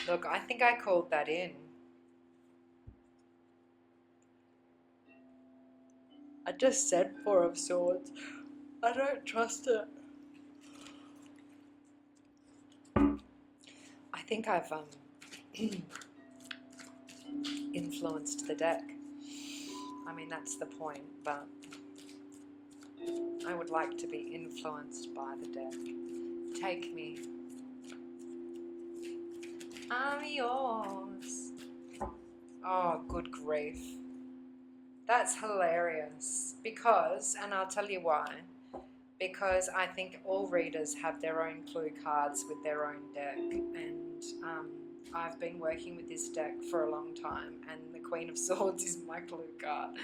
Look, I think I called that in. I just said Four of Swords. I don't trust it. I think I've influenced the deck. I mean, that's the point, but I would like to be influenced by the deck. Take me. I'm yours. Oh, good grief. That's hilarious. Because, and I'll tell you why, because I think all readers have their own clue cards with their own deck, and I've been working with this deck for a long time, and the Queen of Swords is my clue card.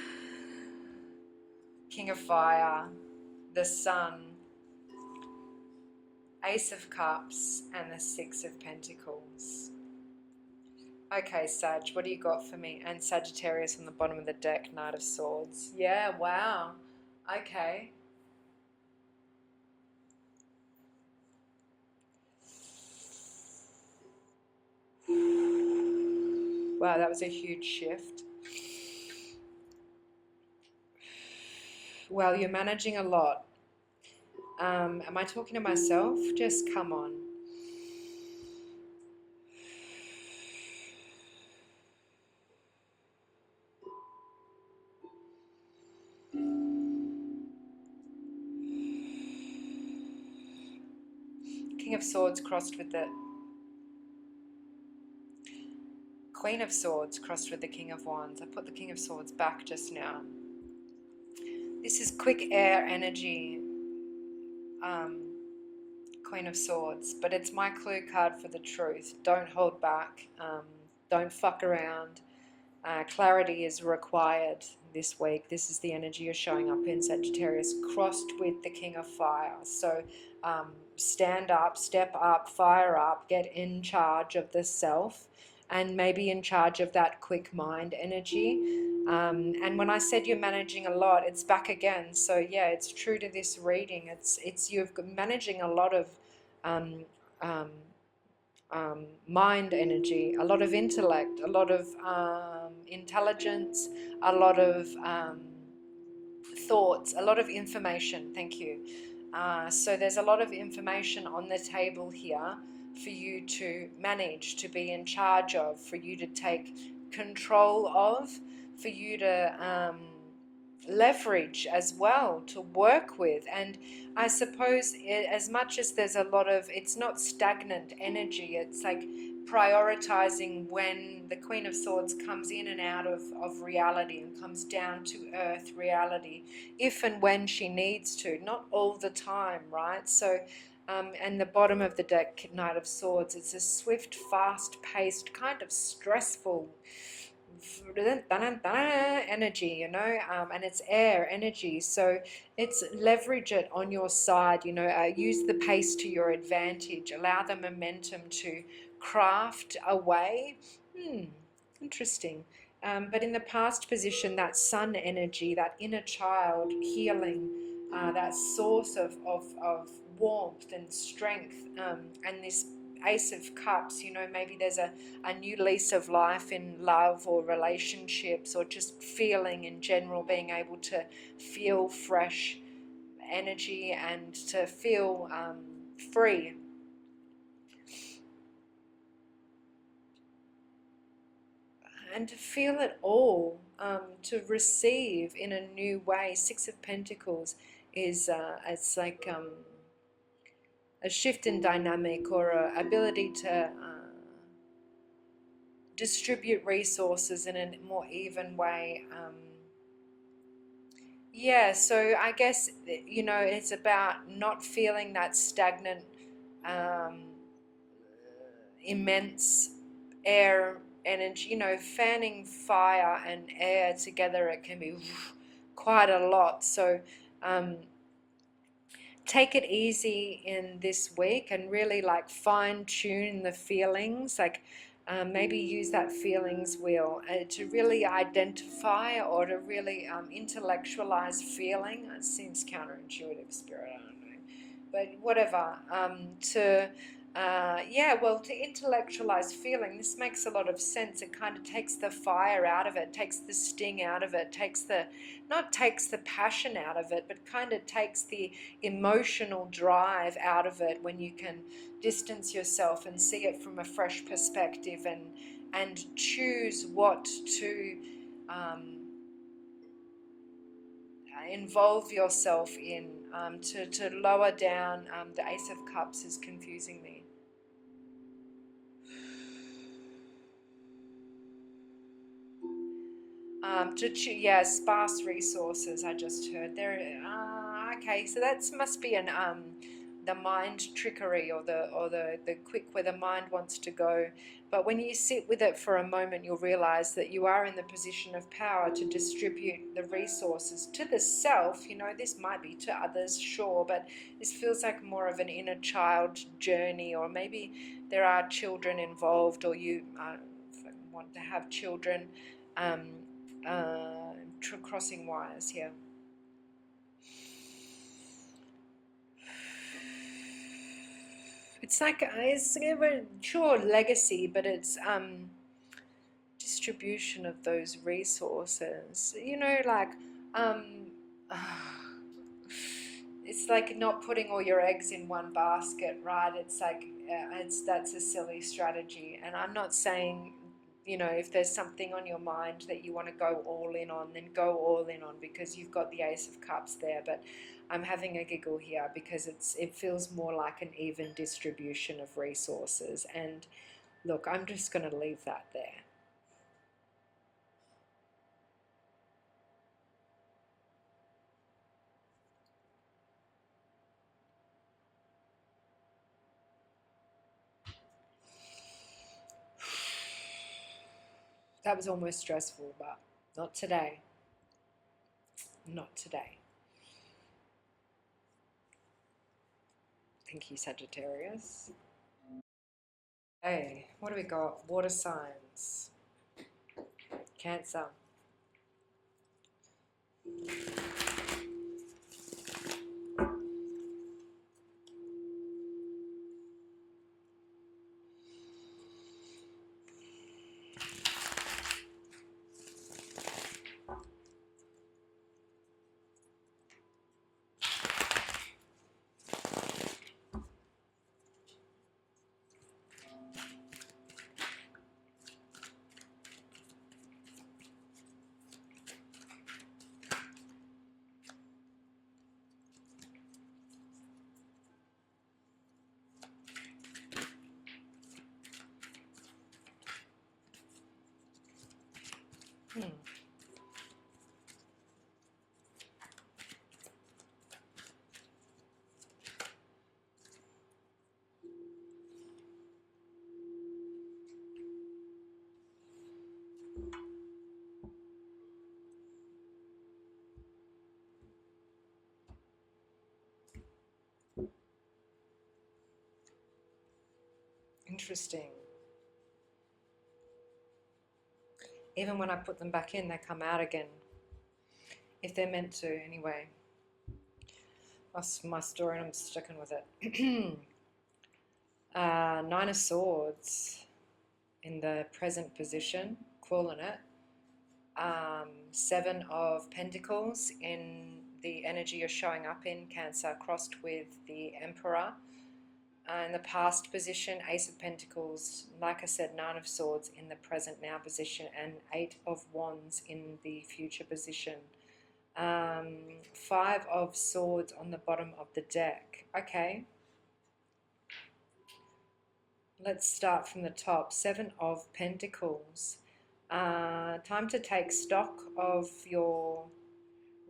King of Fire, the Sun, Ace of Cups, and the Six of Pentacles. Okay, Sag, what do you got for me? And Sagittarius on the bottom of the deck, Knight of Swords. Yeah, wow. Okay. Wow, that was a huge shift. Well, you're managing a lot. Am I talking to myself? Just come on. King of Swords crossed with the Queen of Swords crossed with the King of Wands. I put the King of Swords back just now. This is quick air energy, Queen of Swords, but it's my clue card for the truth. Don't hold back. Don't fuck around. Clarity is required this week. This is the energy you're showing up in, Sagittarius, crossed with the King of Fire. So stand up, step up, fire up, get in charge of the self, and maybe in charge of that quick mind energy. And when I said you're managing a lot, it's back again. So yeah, it's true to this reading. It's you're managing a lot of mind energy, a lot of intellect, a lot of intelligence, a lot of thoughts, a lot of information. Thank you. So there's a lot of information on the table here for you to manage, to be in charge of, for you to take control of, for you to leverage as well, to work with. And I suppose as much as there's a lot of, it's not stagnant energy, it's like prioritizing when the Queen of Swords comes in and out of reality and comes down to earth reality, if and when she needs to, not all the time, right? So and the bottom of the deck, Knight of Swords, it's a swift, fast-paced, kind of stressful energy, you know, and it's air energy, so it's leverage it on your side, you know, use the pace to your advantage, allow the momentum to craft a way. Interesting. But in the past position, that sun energy, that inner child healing, that source of warmth and strength, and this Ace of Cups, you know, maybe there's a new lease of life in love or relationships, or just feeling in general, being able to feel fresh energy and to feel free. And to feel it all, to receive in a new way. Six of Pentacles is it's like a shift in dynamic, or a ability to distribute resources in a more even way. Yeah, so I guess, you know, it's about not feeling that stagnant, immense air energy, you know, fanning fire and air together. It can be quite a lot. So take it easy in this week and really like fine tune the feelings, like maybe use that feelings wheel to really identify, or to really intellectualize feeling. It seems counterintuitive, Spirit, I don't know, but whatever, to intellectualize feeling. This makes a lot of sense. It kind of takes the fire out of it, takes the sting out of it, takes the passion out of it, but kind of takes the emotional drive out of it, when you can distance yourself and see it from a fresh perspective, and choose what to involve yourself in, to lower down. The Ace of Cups is confusing me. Sparse resources, I just heard there. Okay, so that must be an the mind trickery, or the quick, where the mind wants to go. But when you sit with it for a moment, you'll realize that you are in the position of power to distribute the resources to the self. You know, this might be to others, sure, but this feels like more of an inner child journey, or maybe there are children involved, or you want to have children. Crossing wires here. It's like, it's sure legacy, but it's distribution of those resources. You know, like it's like not putting all your eggs in one basket, right? It's like that's a silly strategy. And I'm not saying, you know, if there's something on your mind that you want to go all in on, then go all in on, because you've got the Ace of Cups there. But I'm having a giggle here because it feels more like an even distribution of resources. And look, I'm just going to leave that there. That was almost stressful, but not today. Not today. Thank you, Sagittarius. Hey, what do we got? Water signs. Cancer. Hmm. Interesting. Even when I put them back in, they come out again. If they're meant to, anyway. That's my story and I'm sticking with it. Nine of Swords in the present position, calling it. Seven of Pentacles in the energy you're showing up in, Cancer, crossed with the Emperor. In the past position, Ace of Pentacles, like I said, Nine of Swords in the present now position, and Eight of Wands in the future position. Five of Swords on the bottom of the deck. Okay. Let's start from the top. Seven of Pentacles. Time to take stock of your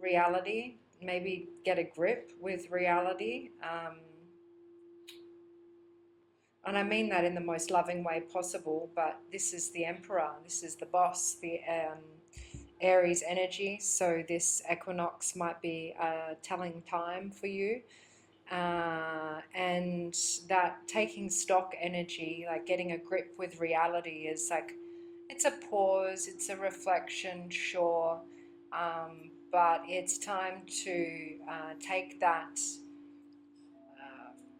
reality. Maybe get a grip with reality. And I mean that in the most loving way possible, but this is the Emperor. This is the boss, the Aries energy. So this equinox might be a telling time for you. And that taking stock energy, like getting a grip with reality, is like, it's a pause, it's a reflection, sure, but it's time to take that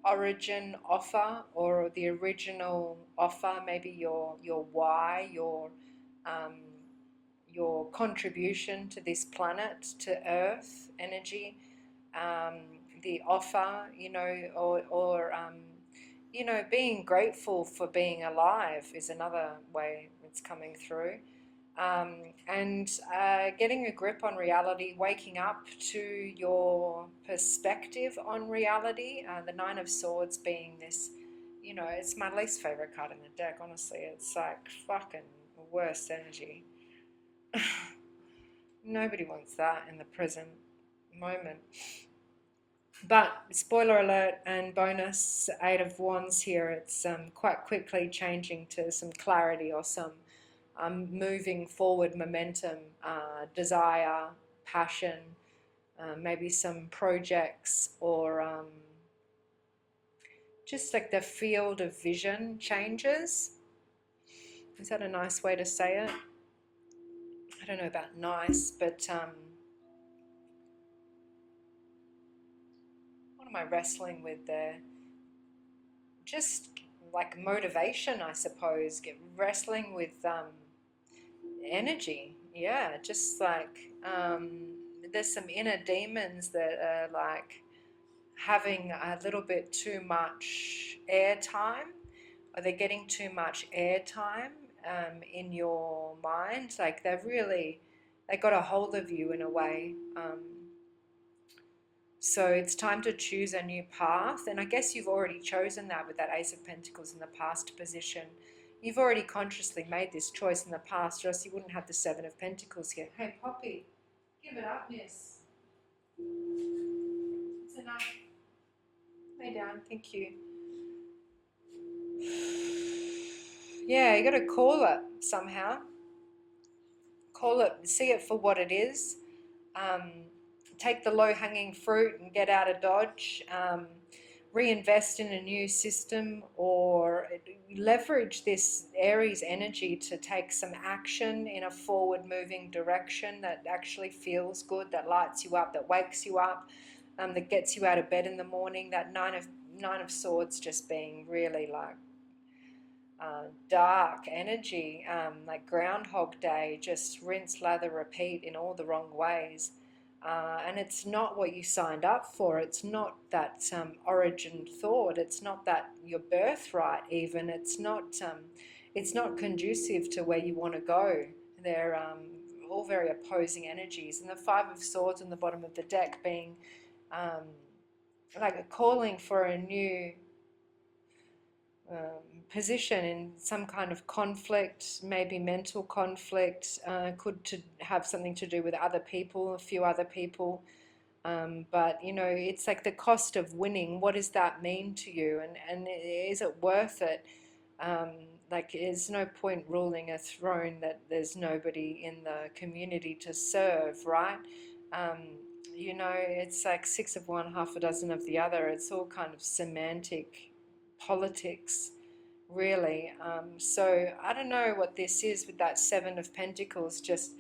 origin offer, or the original offer, maybe your why, your contribution to this planet, to Earth energy, the offer, or being grateful for being alive is another way it's coming through. And getting a grip on reality, waking up to your perspective on reality. The Nine of Swords being this, it's my least favorite card in the deck, honestly. It's like fucking worst energy. Nobody wants that in the present moment. But spoiler alert and bonus, Eight of Wands here, it's quite quickly changing to some clarity or some moving forward momentum, desire, passion, maybe some projects, or just like the field of vision changes. Is that a nice way to say it? I don't know about nice, but what am I wrestling with there? Just like motivation, I suppose. Wrestling with energy. Yeah, just like there's some inner demons that are like having a little bit too much airtime, or they're getting too much airtime in your mind. Like they got a hold of you in a way. So it's time to choose a new path. And I guess you've already chosen that with that Ace of Pentacles in the past position. You've already consciously made this choice in the past, or else you wouldn't have the Seven of Pentacles here. Hey, Poppy, give it up, miss. It's enough. Lay down, thank you. Yeah, you got to call it somehow. call it, see it for what it is. Take the low-hanging fruit and get out of Dodge. Reinvest in a new system, or leverage this Aries energy to take some action in a forward-moving direction that actually feels good, that lights you up, that wakes you up, that gets you out of bed in the morning. That Nine of Swords just being really like dark energy, like Groundhog Day, just rinse, lather, repeat in all the wrong ways. And it's not what you signed up for. It's not that origin thought. It's not that your birthright even. It's not conducive to where you want to go. They're all very opposing energies. And the Five of Swords on the bottom of the deck being like a calling for a new position in some kind of conflict, maybe mental conflict, could have something to do with other people, a few other people. But, you know, it's like the cost of winning. What does that mean to you? And is it worth it? Like, there's no point ruling a throne that there's nobody in the community to serve, right? You know, it's like six of one, half a dozen of the other. It's all kind of semantic politics, really. So I don't know what this is with that Seven of Pentacles. Just,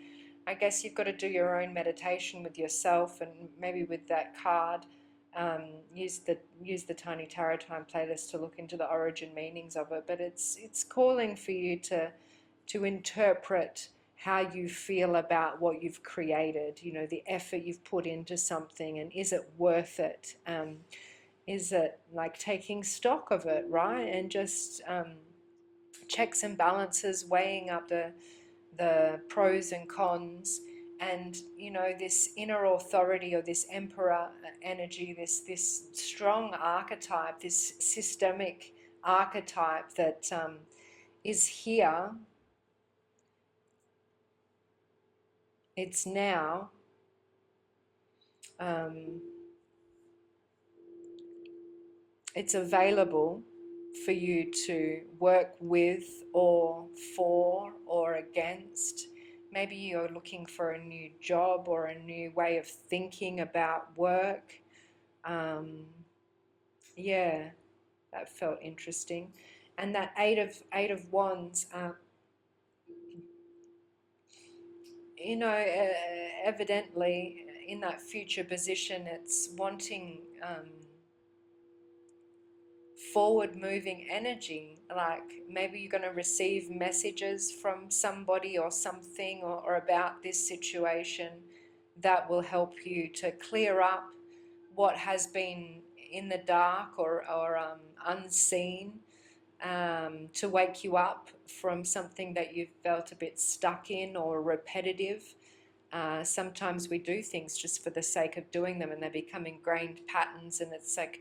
I guess you've got to do your own meditation with yourself, and maybe with that card, use the Tiny Tarot Time playlist to look into the origin meanings of it. But it's calling for you to interpret how you feel about what you've created. You know, the effort you've put into something, and is it worth it? Is it like taking stock of it, right? And just checks and balances, weighing up the pros and cons. And, you know, this inner authority, or this emperor energy, this strong archetype, this systemic archetype that is here. It's now. It's available for you to work with, or for, or against. Maybe you're looking for a new job or a new way of thinking about work. Yeah, that felt interesting. And that Eight of Wands, you know, evidently in that future position, it's wanting forward-moving energy. Like, maybe you're going to receive messages from somebody or something, or about this situation, that will help you to clear up what has been in the dark, or unseen, to wake you up from something that you've felt a bit stuck in or repetitive. Sometimes we do things just for the sake of doing them, and they become ingrained patterns, and it's like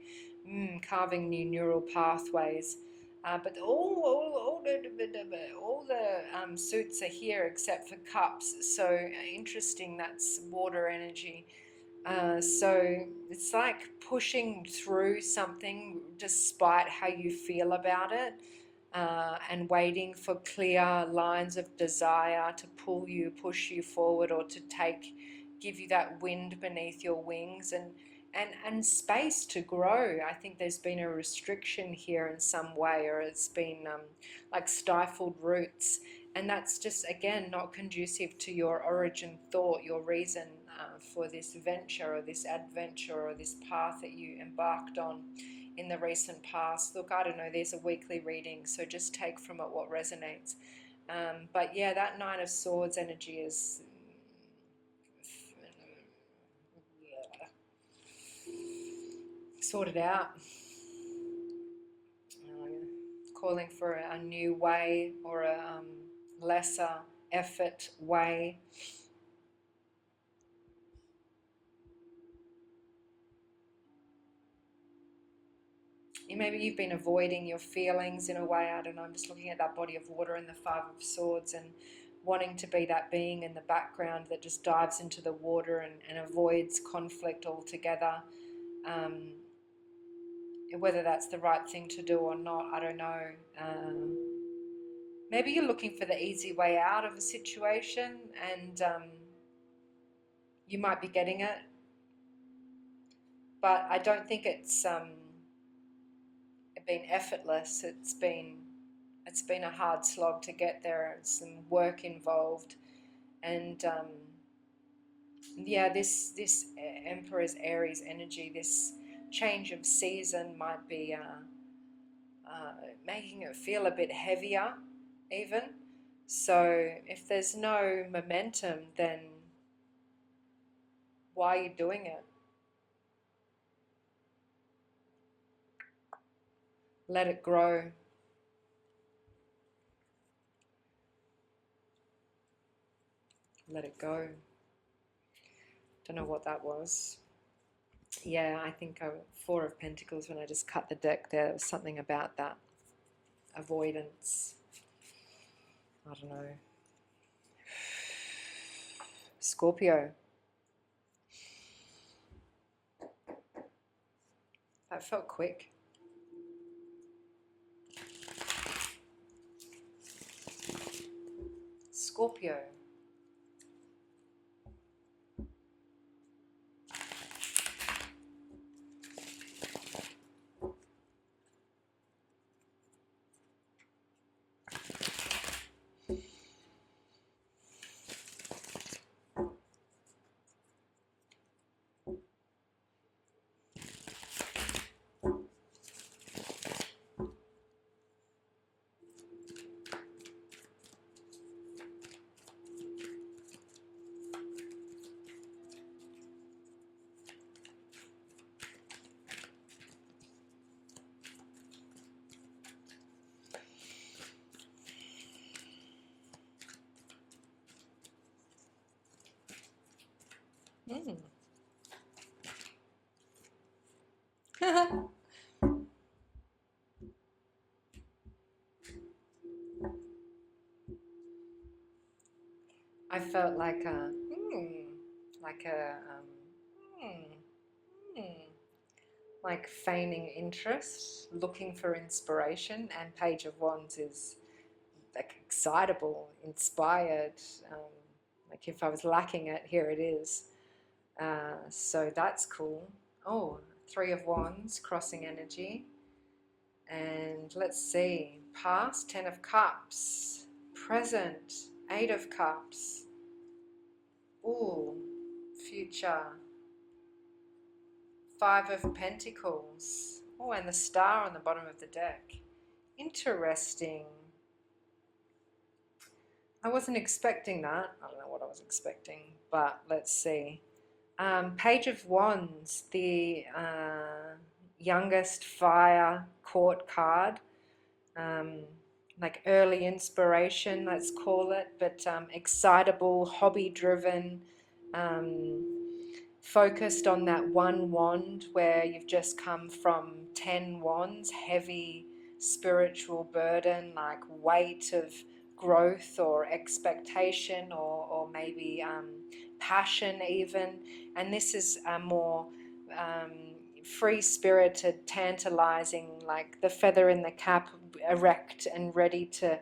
carving new neural pathways. But all the suits are here except for cups. So interesting, that's water energy. So it's like pushing through something despite how you feel about it, and waiting for clear lines of desire to push you forward, or to give you that wind beneath your wings, and space to grow. I think there's been a restriction here in some way, or it's been like stifled roots, and that's just, again, not conducive to your origin thought, your reason for this venture, or this adventure, or this path that you embarked on in the recent past. Look, I don't know, there's a weekly reading, so just take from it what resonates. But yeah, that Nine of Swords energy is sorted out, calling for a new way, or a lesser effort way. Maybe you've been avoiding your feelings in a way. I don't know, I'm just looking at that body of water and the Five of Swords, and wanting to be that being in the background that just dives into the water and avoids conflict altogether. Whether that's the right thing to do or not, I don't know. maybe you're looking for the easy way out of a situation, and you might be getting it, but I don't think it's been effortless. It's been a hard slog to get there. It's some work involved, and yeah, this Emperor's Aries energy, this change of season might be making it feel a bit heavier, even. So if there's no momentum, then why are you doing it? Let it grow. Let it go. Don't know what that was. Yeah, I think Four of Pentacles, when I just cut the deck there was something about that. Avoidance. I don't know. Scorpio. That felt quick. Scorpio. Mm. I felt like a, like a, like feigning interest, looking for inspiration, and Page of Wands is like excitable, inspired. Like if I was lacking it, here it is. So that's cool. Oh, Three of Wands, crossing energy. And let's see, past, Ten of Cups, present, Eight of Cups. Ooh, future, Five of Pentacles. Oh, and the star on the bottom of the deck. Interesting. I wasn't expecting that. I don't know what I was expecting, but let's see. Page of Wands, the youngest fire court card. Like early inspiration, let's call it, but excitable, hobby-driven, focused on that one wand where you've just come from 10 wands, heavy spiritual burden, like weight of growth or expectation or maybe passion even. And this is a more free-spirited, tantalizing, like the feather in the cap, erect and ready to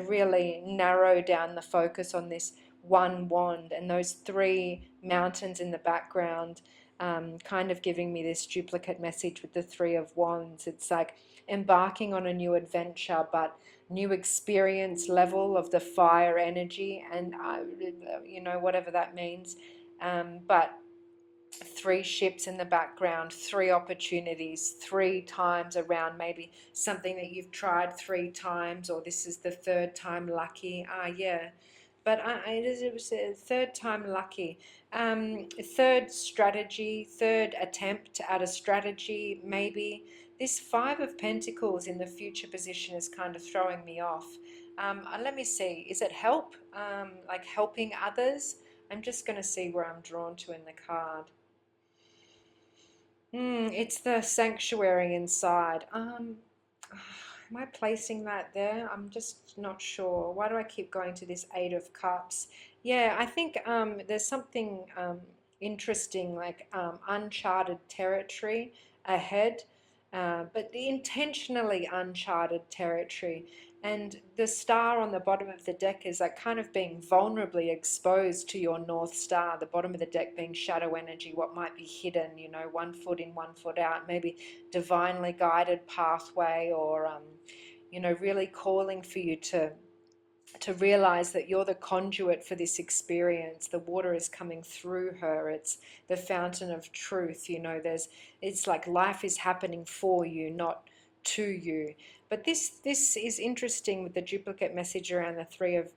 really narrow down the focus on this one wand, and those three mountains in the background kind of giving me this duplicate message with the Three of Wands. It's like embarking on a new adventure, but new experience level of the fire energy, and you know, whatever that means, but three ships in the background, three opportunities, three times around, maybe something that you've tried three times, or this is the third time lucky. Yeah, but it was a third time lucky. Third strategy, third attempt at a strategy, maybe. This Five of Pentacles in the future position is kind of throwing me off. Let me see, is it help? Like helping others? I'm just going to see where I'm drawn to in the card. It's the sanctuary inside. Am I placing that there? I'm just not sure. Why do I keep going to this Eight of Cups? Yeah, I think there's something interesting, like uncharted territory ahead, but the intentionally uncharted territory. And the star on the bottom of the deck is like kind of being vulnerably exposed to your North Star, the bottom of the deck being shadow energy, what might be hidden, you know, 1 foot in, 1 foot out, maybe divinely guided pathway, or, you know, really calling for you to realize that you're the conduit for this experience. The water is coming through her. It's the fountain of truth. You know, it's like life is happening for you, not to you. But this is interesting with the duplicate message around the Three of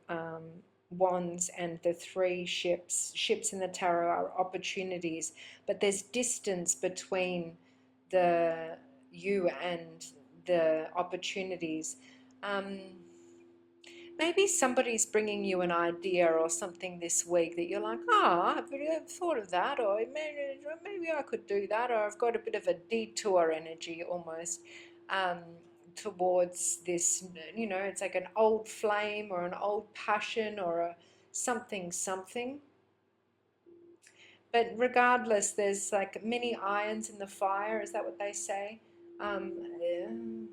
Wands and the three ships. Ships in the tarot are opportunities, but there's distance between the you and the opportunities. Maybe somebody's bringing you an idea or something this week that you're like, oh, I've thought of that, or maybe I could do that, or I've got a bit of a detour energy almost um, towards this, you know, it's like an old flame or an old passion or a something. But regardless, there's like many irons in the fire, is that what they say? Um,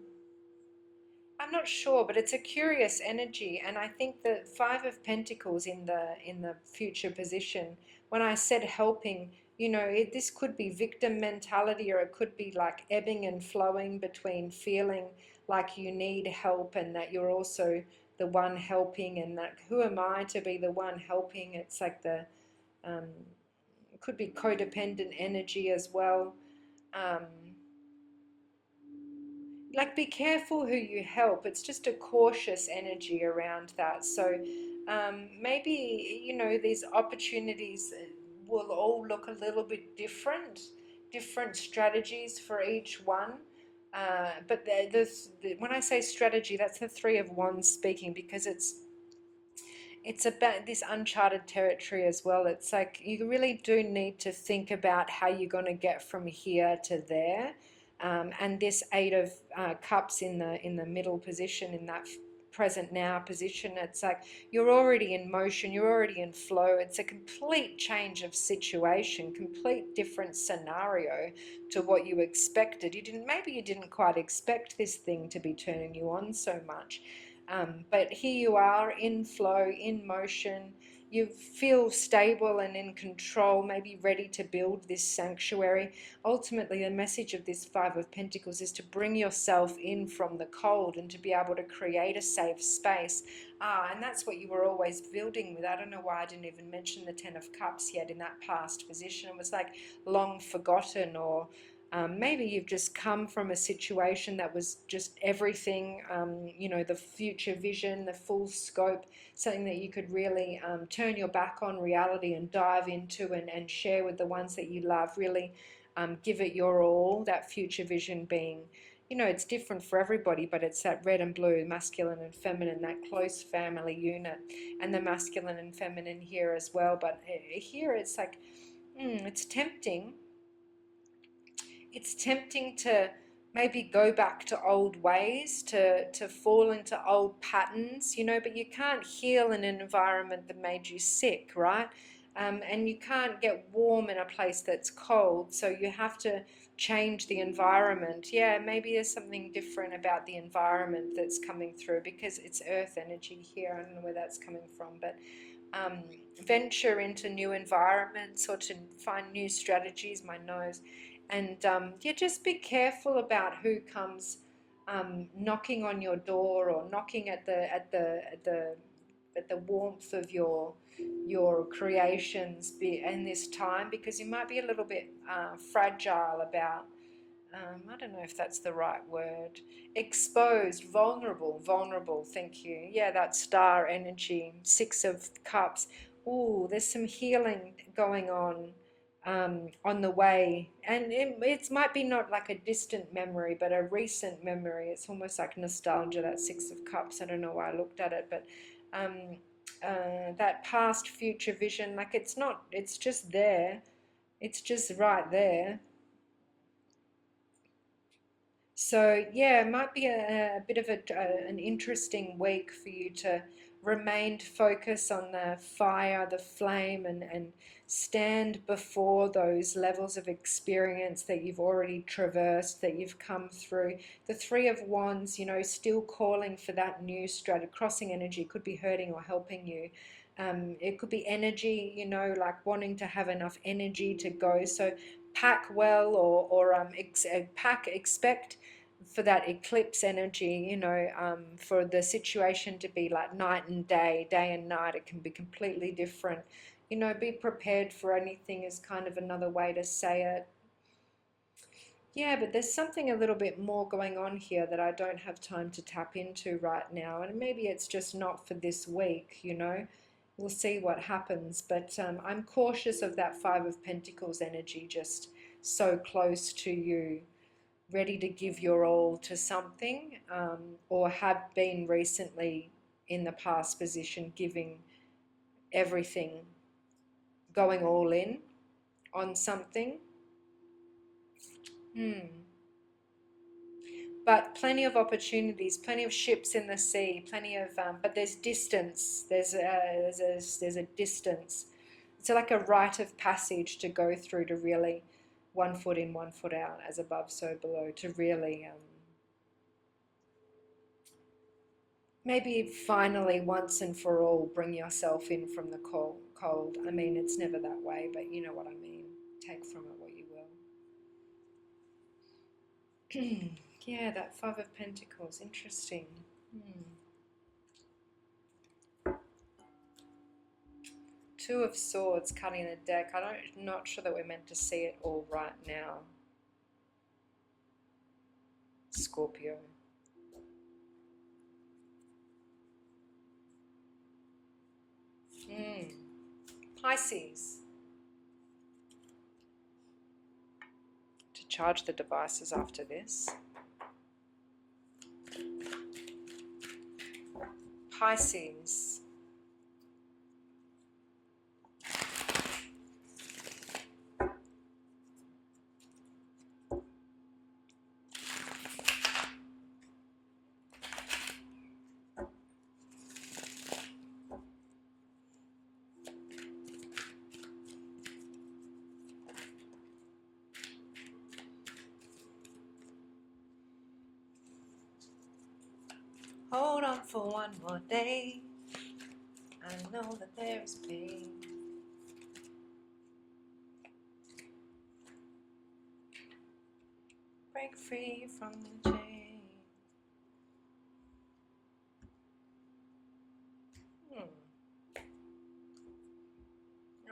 I'm not sure, but it's a curious energy, and I think the Five of Pentacles in the future position. When I said helping, you know, this could be victim mentality, or it could be like ebbing and flowing between feeling like you need help and that you're also the one helping, and that who am I to be the one helping? It's like the um, it could be codependent energy as well. Um, like, be careful who you help. It's just a cautious energy around that. So maybe, you know, these opportunities will all look a little bit different strategies for each one. But when I say strategy, that's the Three of Wands speaking, because it's about this uncharted territory as well. It's like you really do need to think about how you're going to get from here to there. And this Eight of Cups in the middle position, in that present now position, it's like you're already in motion, you're already in flow. It's a complete change of situation, complete different scenario to what you expected. Maybe you didn't quite expect this thing to be turning you on so much. But here you are in flow, in motion. You feel stable and in control, maybe ready to build this sanctuary. Ultimately, the message of this Five of Pentacles is to bring yourself in from the cold and to be able to create a safe space. And that's what you were always building with. I don't know why I didn't even mention the Ten of Cups yet in that past position. It was like long forgotten, or maybe you've just come from a situation that was just everything, you know, the future vision, the full scope, something that you could really turn your back on reality and dive into and share with the ones that you love, really give it your all, that future vision being, you know, it's different for everybody, but it's that red and blue, masculine and feminine, that close family unit, and the masculine and feminine here as well. But here it's like, it's tempting. It's tempting to maybe go back to old ways, to fall into old patterns, you know, but you can't heal in an environment that made you sick, right? And you can't get warm in a place that's cold, so you have to change the environment. Yeah, maybe there's something different about the environment that's coming through, because it's earth energy here. I don't know where that's coming from, but venture into new environments or to find new strategies, my nose. And yeah, just be careful about who comes knocking on your door, or knocking at the warmth of your creations in this time, because you might be a little bit fragile about, I don't know if that's the right word, exposed, vulnerable, thank you. Yeah, that star energy, Six of Cups. Ooh, there's some healing going on the way, and it might be not like a distant memory, but a recent memory. It's almost like nostalgia, that Six of Cups. I don't know why I looked at it, but that past future vision, like it's just there, it's just right there. So yeah, it might be a bit of an interesting week for you to remained focused on the fire, the flame, and stand before those levels of experience that you've already traversed, that you've come through. The Three of Wands, you know, still calling for that new strategy. Crossing energy could be hurting or helping you. It could be energy, you know, like wanting to have enough energy to go. So pack well, or expect for that eclipse energy, you know, for the situation to be like night and day, day and night. It can be completely different. You know, be prepared for anything is kind of another way to say it. Yeah, but there's something a little bit more going on here that I don't have time to tap into right now. And maybe it's just not for this week, you know. We'll see what happens. But I'm cautious of that Five of Pentacles energy just so close to you, ready to give your all to something, or have been recently in the past position, giving everything, going all in on something. But plenty of opportunities, plenty of ships in the sea, plenty of, but there's distance. There's a distance. It's like a rite of passage to go through, to really, one foot in, one foot out, as above, so below, to really, maybe finally, once and for all, bring yourself in from the cold. I mean, it's never that way, but you know what I mean. Take from it what you will. Yeah, that Five of Pentacles, interesting. Two of Swords cutting the deck. I'm not sure that we're meant to see it all right now. Scorpio. Pisces. To charge the devices after this. Pisces. Hold on for one more day. I know that there is pain. Break free from the chain.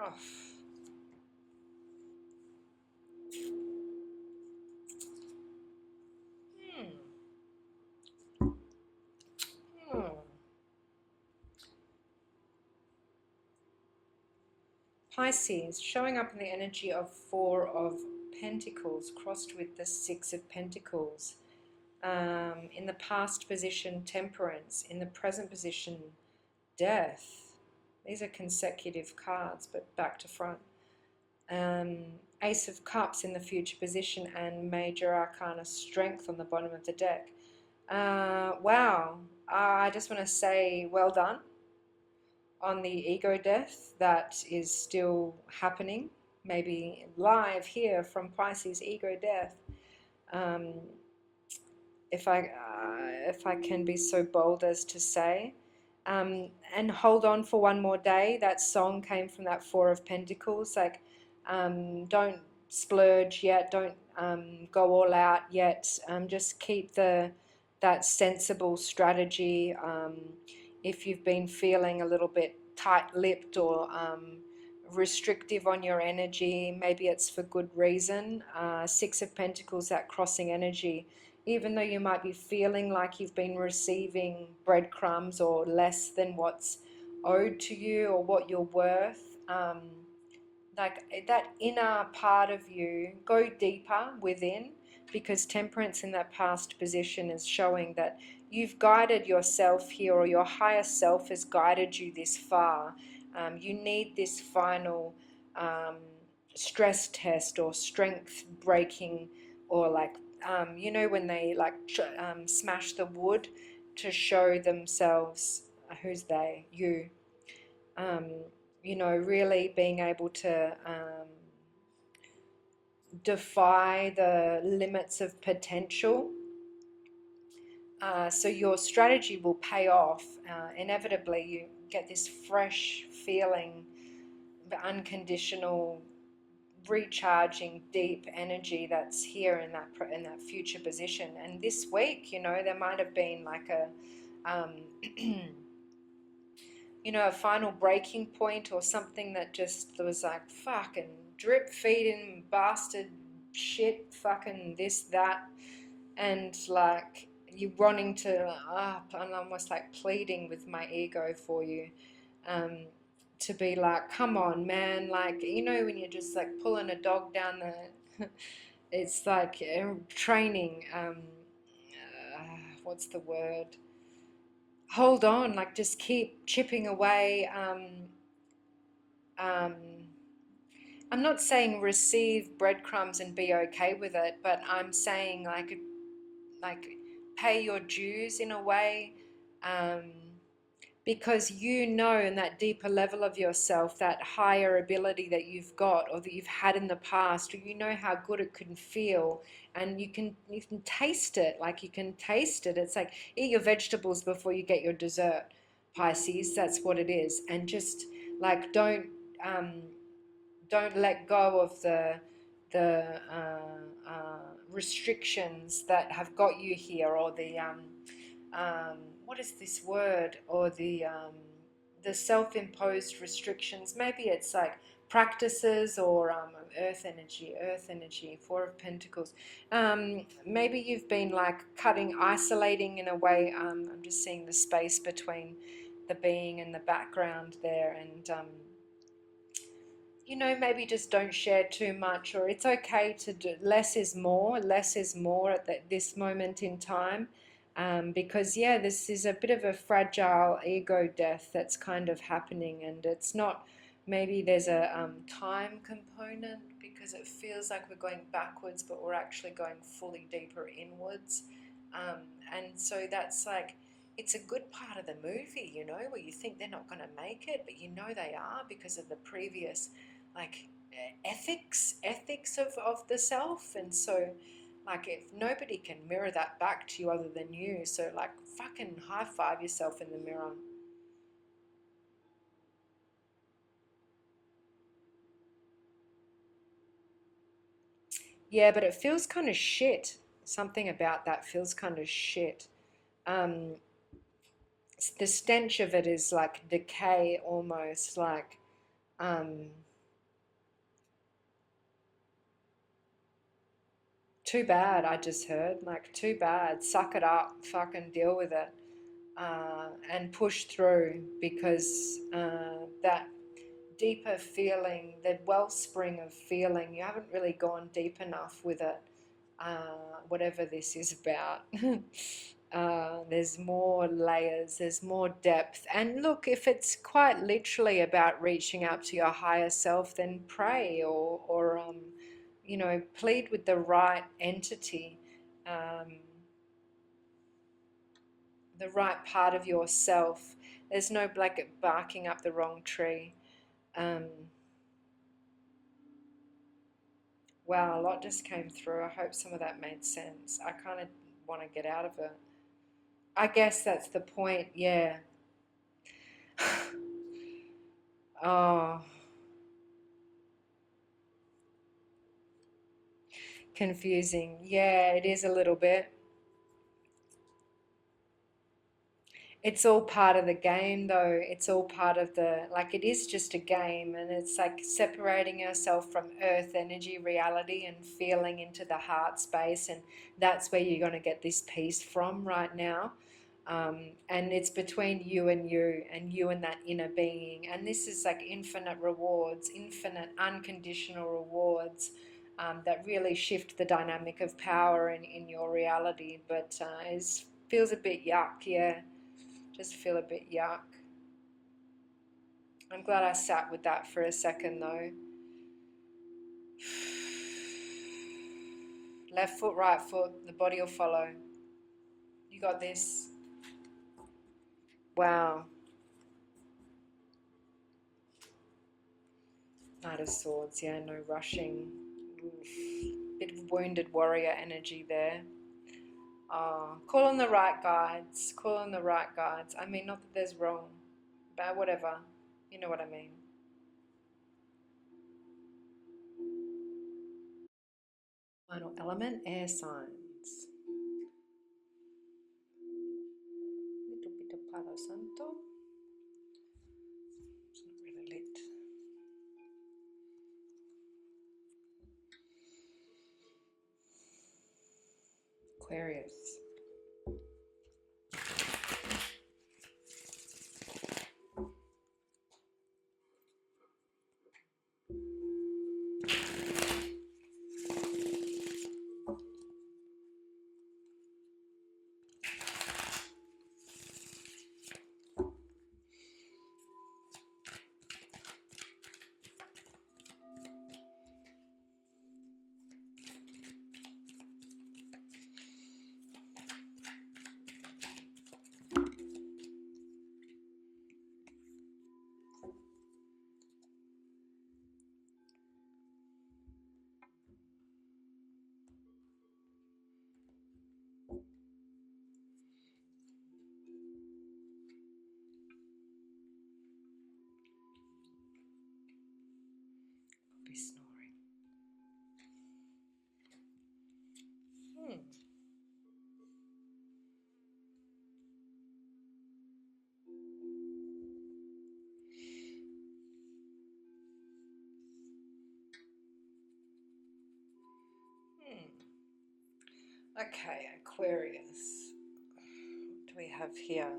Oh. Pisces, showing up in the energy of Four of Pentacles crossed with the Six of Pentacles. In the past position, Temperance. In the present position, Death. These are consecutive cards, but back to front. Ace of Cups in the future position, and Major Arcana Strength on the bottom of the deck. Wow. I just want to say well done on the ego death that is still happening, maybe live here from Pisces ego death. If I can be so bold as to say, and hold on for one more day. That song came from that Four of Pentacles, like, don't splurge yet, don't go all out yet, just keep that sensible strategy. If you've been feeling a little bit tight-lipped or restrictive on your energy, maybe it's for good reason. Six of Pentacles, that crossing energy. Even though you might be feeling like you've been receiving breadcrumbs or less than what's owed to you or what you're worth, like that inner part of you, go deeper within, because Temperance in that past position is showing that you've guided yourself here, or your higher self has guided you this far. You need this final stress test or strength breaking, or like, you know, when they like smash the wood to show themselves who's they? You. You know, really being able to defy the limits of potential. So your strategy will pay off. Inevitably, you get this fresh feeling, the unconditional, recharging, deep energy that's here in that future position. And this week, you know, there might have been like a you know, a final breaking point or something that just was like fucking drip feeding bastard shit, fucking this, that, and like you wanting to up and almost like pleading with my ego for you, to be like, come on, man, like, you know, when you're just like pulling a dog down the it's like training, what's the word, hold on, like just keep chipping away. I'm not saying receive breadcrumbs and be okay with it, but I'm saying like pay your dues in a way, because you know in that deeper level of yourself, that higher ability that you've got or that you've had in the past, or you know how good it can feel, and you can taste it, like you can taste it. It's like eat your vegetables before you get your dessert, Pisces. That's what it is. And just like don't let go of the restrictions that have got you here, or the what is this word, or the self-imposed restrictions. Maybe it's like practices, or earth energy, Four of Pentacles. Maybe you've been like isolating in a way. I'm just seeing the space between the being and the background there, and you know, maybe just don't share too much, or it's okay to do less is more. Less is more at this moment in time, because yeah, this is a bit of a fragile ego death that's kind of happening, and it's not. Maybe there's a time component, because it feels like we're going backwards, but we're actually going fully deeper inwards, and so that's like. It's a good part of the movie, you know, where you think they're not going to make it, but you know they are, because of the previous like ethics of the self. And so like if nobody can mirror that back to you other than you, so like fucking high five yourself in the mirror. Yeah, but it feels kind of shit. Something about that feels kind of shit. um the stench of it is like decay, almost like too bad. I just heard like too bad, suck it up, fucking deal with it, and push through, because that deeper feeling, the wellspring of feeling, you haven't really gone deep enough with it, whatever this is about. There's more layers, there's more depth. And look, if it's quite literally about reaching out to your higher self, then pray, or you know, plead with the right entity, um, the right part of yourself. There's no like barking up the wrong tree. Um, wow, a lot just came through. I hope some of that made sense. I kind of want to get out of it. I guess that's the point, yeah. Oh, confusing. Yeah, it is a little bit. It's all part of the game, though. It's all part of the, like, it is just a game, and it's like separating yourself from earth energy, reality, and feeling into the heart space. And that's where you're going to get this peace from right now. And it's between you and you and that inner being. And this is like infinite rewards, infinite unconditional rewards, that really shift the dynamic of power in your reality. But it feels a bit yuck, yeah. Just feel a bit yuck. I'm glad I sat with that for a second though. Left foot, right foot, the body will follow. You got this. Wow. Knight of Swords, yeah, no rushing. Oof. Bit of wounded warrior energy there. Call on the right guides. Call on the right guides. I mean, not that there's wrong, but whatever. You know what I mean. Final element, air signs. Little bit of Palo Santo. It's not really lit. Aquarius. Be snoring. Okay, Aquarius. What do we have here?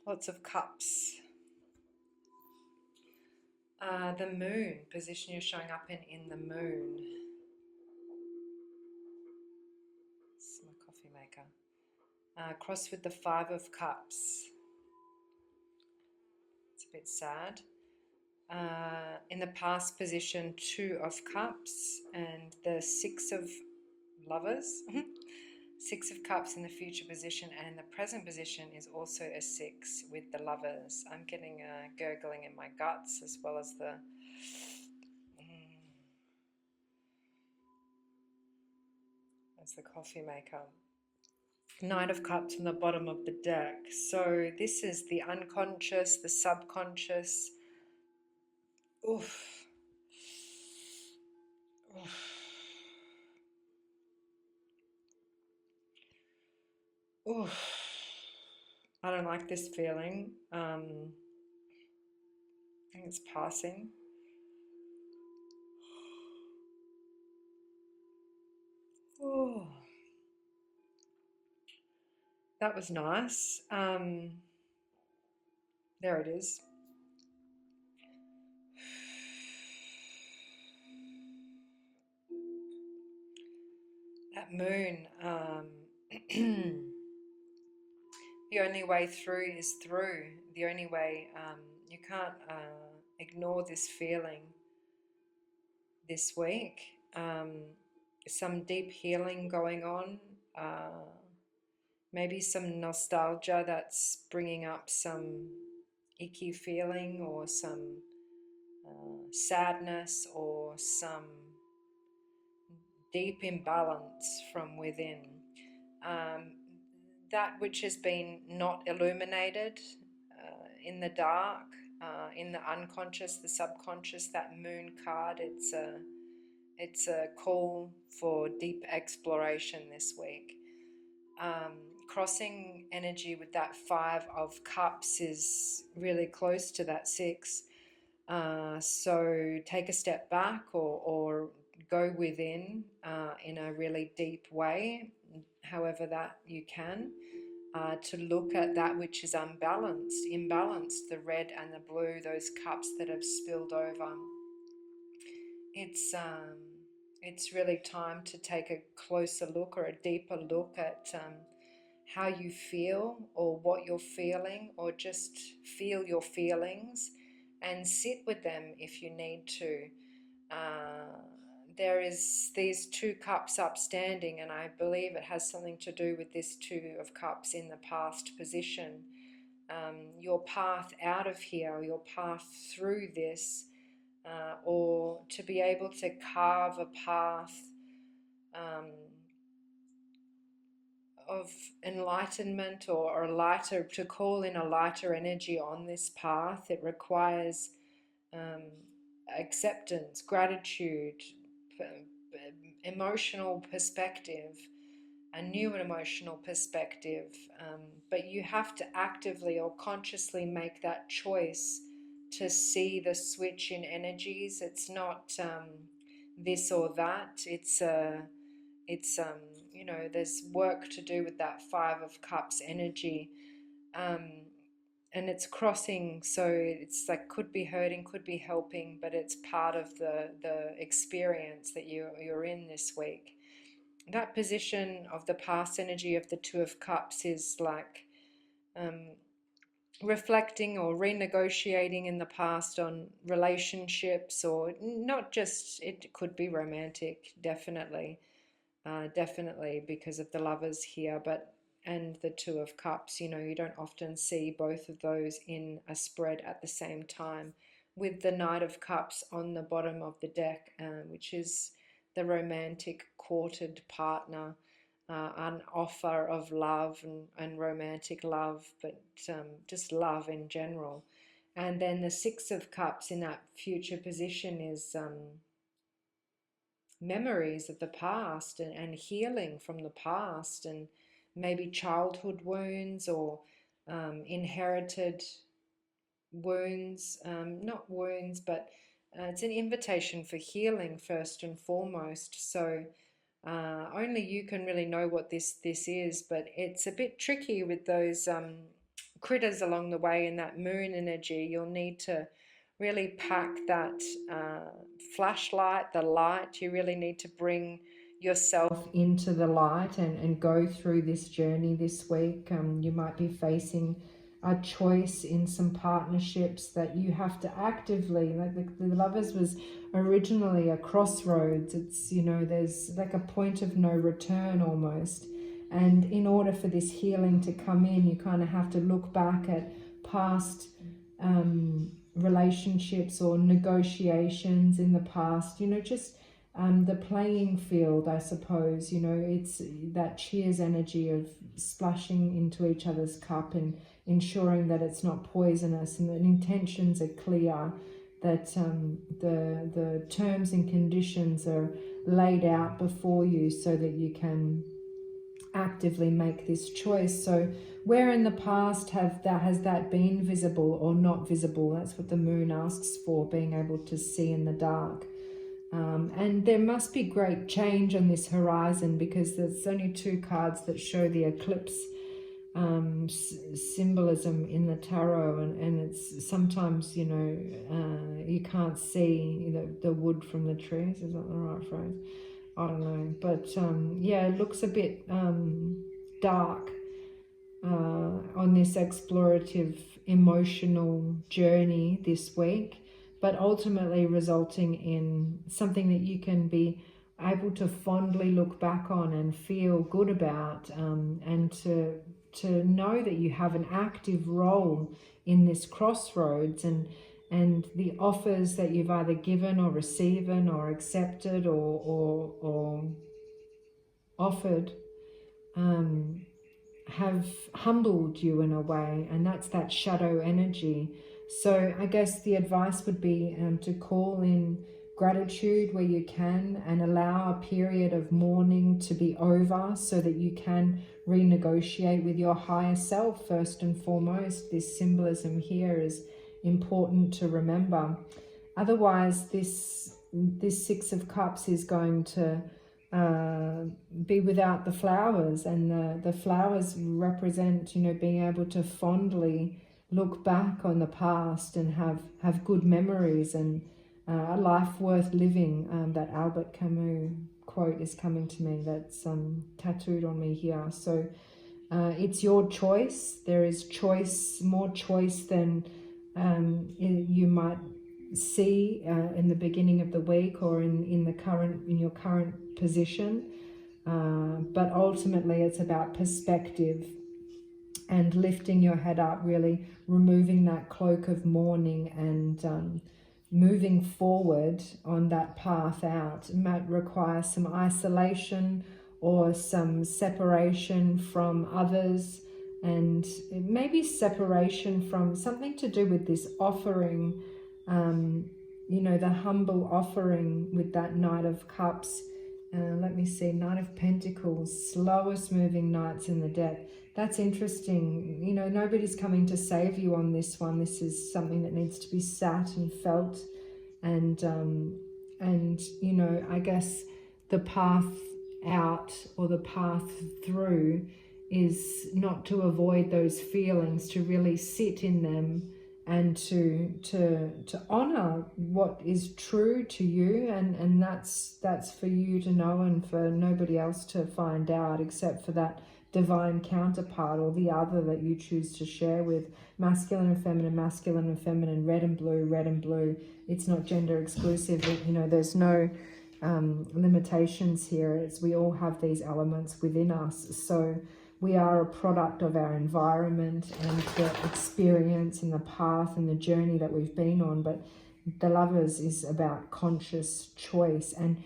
Lots of cups. The moon, position you're showing up in the moon. This is my coffee maker. Cross with the 5 of cups. It's a bit sad. In the past position, 2 of cups and the 6 of lovers. 6 of cups in the future position, and in the present position is also a 6 with the lovers. I'm getting a gurgling in my guts as well as the coffee maker. Knight of Cups from the bottom of the deck. So this is the unconscious, the subconscious. Oof. Oof. Oof. I don't like this feeling. I think it's passing. Oh, that was nice. There it is. That moon, the only way through is through. The only way, you can't ignore this feeling this week. Some deep healing going on, maybe some nostalgia that's bringing up some icky feeling or some sadness or some deep imbalance from within. That which has been not illuminated in the dark, in the unconscious, the subconscious, that moon card, it's a call for deep exploration this week. Crossing energy with that 5 of cups is really close to that 6. So take a step back or go within in a really deep way, however that you can, to look at that which is imbalanced, the red and the blue, those cups that have spilled over. It's really time to take a closer look or a deeper look at how you feel or what you're feeling, or just feel your feelings and sit with them if you need to. there is these 2 cups upstanding, and I believe it has something to do with this 2 of Cups in the past position. Your path out of here, your path through this, or to be able to carve a path of enlightenment, or a lighter, to call in a lighter energy on this path. It requires acceptance, gratitude, emotional perspective, a new emotional perspective, but you have to actively or consciously make that choice to see the switch in energies. It's not this or that. It's you know, there's work to do with that 5 of Cups energy, and it's crossing, so it's like could be hurting, could be helping, but it's part of the experience that you're in this week. That position of the past energy of the 2 of Cups is like reflecting or renegotiating in the past on relationships, or not just, it could be romantic, definitely, because of the Lovers here, but and the 2 of Cups, you know, you don't often see both of those in a spread at the same time, with the Knight of Cups on the bottom of the deck, which is the romantic courted partner, an offer of love and romantic love, but just love in general. And then the 6 of Cups in that future position is memories of the past, and healing from the past, and maybe childhood wounds, or inherited wounds, not wounds, but it's an invitation for healing first and foremost. So only you can really know what this is, but it's a bit tricky with those critters along the way in that moon energy. You'll need to really pack that flashlight, the light. You really need to bring yourself into the light, and go through this journey this week. You might be facing a choice in some partnerships that you have to actively, like the Lovers was originally a crossroads. It's, you know, there's like a point of no return almost, and in order for this healing to come in, you kind of have to look back at past relationships or negotiations in the past, you know, just the playing field, I suppose. You know, it's that cheers energy of splashing into each other's cup and ensuring that it's not poisonous, and that intentions are clear, that the terms and conditions are laid out before you so that you can actively make this choice. So where in the past has that been visible or not visible? That's what the moon asks for, being able to see in the dark. And there must be great change on this horizon, because there's only 2 cards that show the eclipse symbolism in the tarot, and it's sometimes, you know, you can't see the wood from the trees. Is that the right phrase? I don't know, but yeah, it looks a bit dark on this explorative emotional journey this week, but ultimately resulting in something that you can be able to fondly look back on and feel good about, and to know that you have an active role in this crossroads, and the offers that you've either given or received or accepted or offered have humbled you in a way, and that's that shadow energy. So I guess the advice would be to call in gratitude where you can, and allow a period of mourning to be over so that you can renegotiate with your higher self first and foremost. This symbolism here is important to remember. Otherwise, this 6 of Cups is going to be without the flowers, and the flowers represent, you know, being able to fondly look back on the past and have good memories, and a life worth living. That Albert Camus quote is coming to me, that's tattooed on me here. So it's your choice. There is choice, more choice than you might see in the beginning of the week or in your current position. But ultimately it's about perspective and lifting your head up, really removing that cloak of mourning and moving forward on that path out. It might require some isolation or some separation from others, and maybe separation from something to do with this offering, you know, the humble offering with that Knight of Cups. Let me see, Knight of Pentacles, slowest moving knights in the deck. That's interesting. You know, nobody's coming to save you on this one. This is something that needs to be sat and felt. And you know, I guess the path out or the path through is not to avoid those feelings, to really sit in them and to honor what is true to you, and that's for you to know and for nobody else to find out except for that divine counterpart or the other that you choose to share with. Masculine and feminine, red and blue. It's not gender exclusive. You know, there's no limitations here. It's we all have these elements within us. So we are a product of our environment and the experience and the path and the journey that we've been on. But the Lovers is about conscious choice. And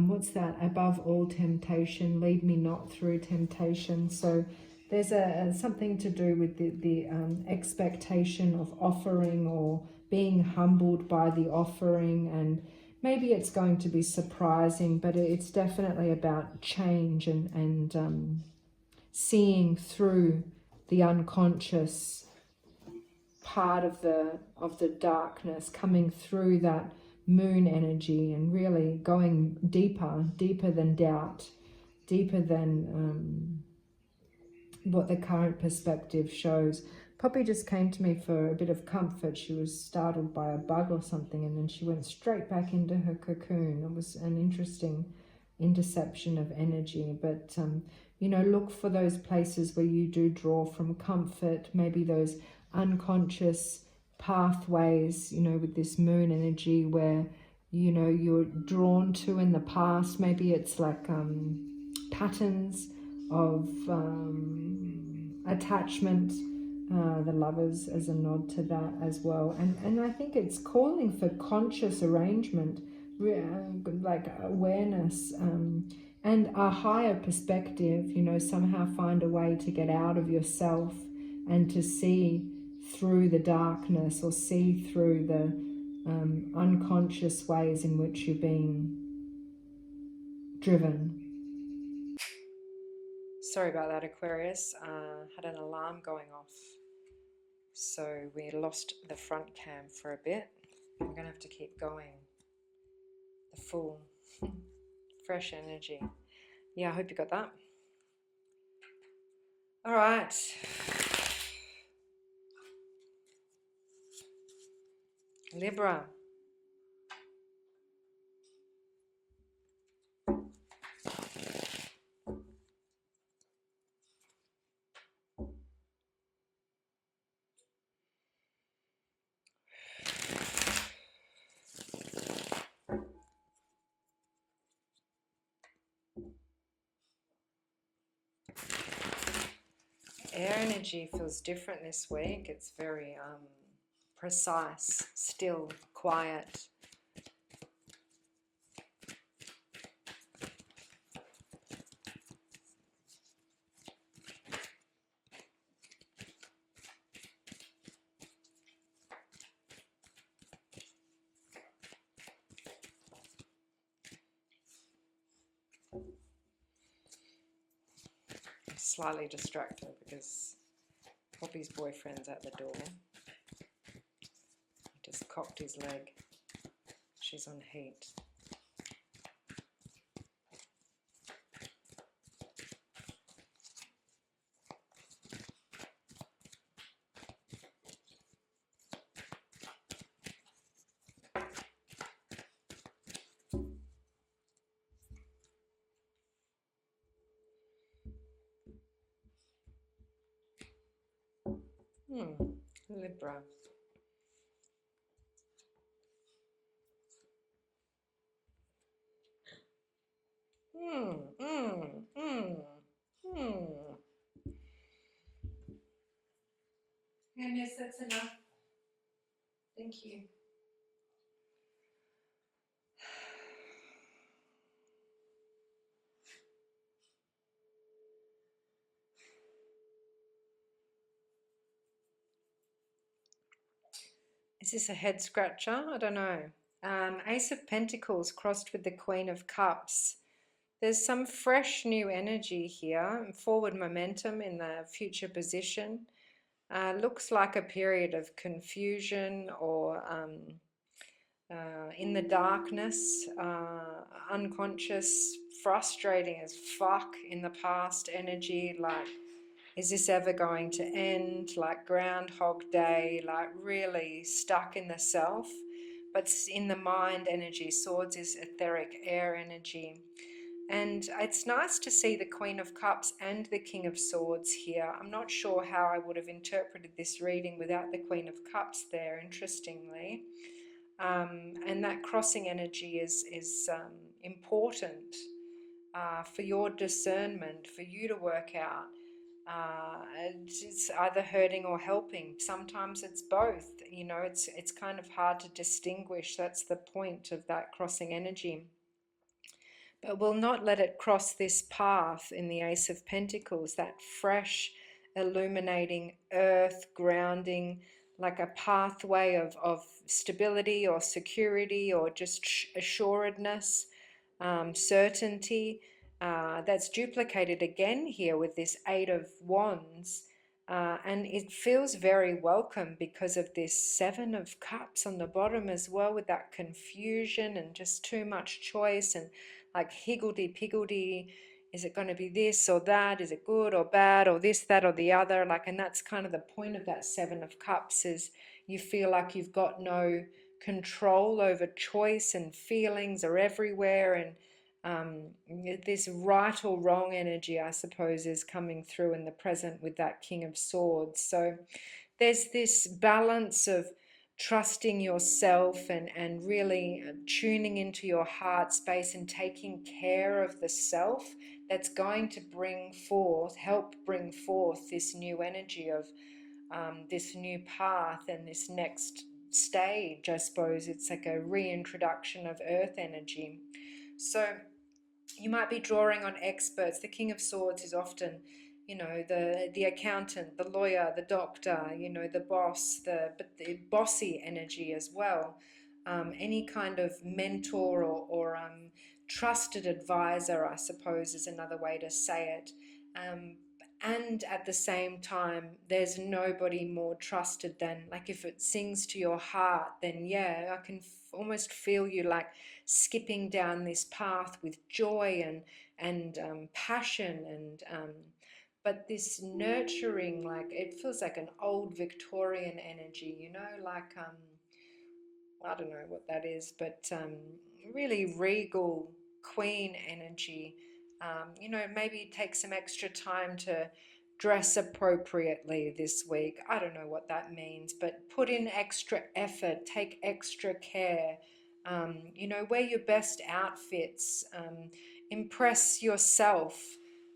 what's that? Above all temptation, lead me not through temptation. So there's something to do with the expectation of offering or being humbled by the offering, and maybe it's going to be surprising, but it's definitely about change and seeing through the unconscious part of the darkness, coming through that moon energy and really going deeper than doubt, deeper than what the current perspective shows. Poppy just came to me for a bit of comfort. She was startled by a bug or something, and then she went straight back into her cocoon. It was an interesting interception of energy, but you know, look for those places where you do draw from comfort, maybe those unconscious pathways, you know, with this moon energy where, you know, you're drawn to in the past. Maybe it's like patterns of attachment, the Lovers as a nod to that as well. And I think it's calling for conscious arrangement, like awareness, and a higher perspective, you know, somehow find a way to get out of yourself and to see through the darkness or see through the unconscious ways in which you're being driven. Sorry about that, Aquarius. Had an alarm going off, so we lost the front cam for a bit. We're going to have to keep going. The full, fresh energy. Yeah, I hope you got that. All right. Libra. Air energy feels different this week. It's very precise, still, quiet. Slightly distracted because Poppy's boyfriend's at the door. He just cocked his leg. She's on heat. Libra. And yes, that's enough. Thank you. Is this a head scratcher? I don't know. Ace of Pentacles crossed with the Queen of Cups. There's some fresh new energy here, forward momentum in the future position. Looks like a period of confusion or in the darkness, unconscious, frustrating as fuck in the past energy, like, is this ever going to end? Like Groundhog Day, like really stuck in the self. But in the mind energy, swords is etheric air energy. And it's nice to see the Queen of Cups and the King of Swords here. I'm not sure how I would have interpreted this reading without the Queen of Cups there, interestingly. And that crossing energy is important for your discernment, for you to work out. It's either hurting or helping. Sometimes it's both. You know, it's kind of hard to distinguish. That's the point of that crossing energy. But we'll not let it cross this path in the Ace of Pentacles, that fresh, illuminating earth, grounding, like a pathway of stability or security or just assuredness, certainty. That's duplicated again here with this Eight of Wands. And it feels very welcome because of this Seven of Cups on the bottom as well, with that confusion and just too much choice and like higgledy-piggledy. Is it going to be this or that? Is it good or bad or this, that or the other? Like, and that's kind of the point of that Seven of Cups, is you feel like you've got no control over choice and feelings are everywhere. And this right or wrong energy, I suppose, is coming through in the present with that King of Swords. So there's this balance of trusting yourself and really tuning into your heart space and taking care of the self that's going to help bring forth this new energy of this new path and this next stage. I suppose it's like a reintroduction of earth energy. So you might be drawing on experts. The King of Swords is often, you know, the accountant, the lawyer, the doctor, you know, the boss, but the bossy energy as well. Any kind of mentor or trusted advisor, I suppose, is another way to say it. And at the same time, there's nobody more trusted than, like, if it sings to your heart, then yeah, I can almost feel you like skipping down this path with joy and passion and but this nurturing, like, it feels like an old Victorian energy, you know, like I don't know what that is, but really regal queen energy. You know, maybe take some extra time to dress appropriately this week. I don't know what that means, but put in extra effort, take extra care. You know, wear your best outfits, impress yourself,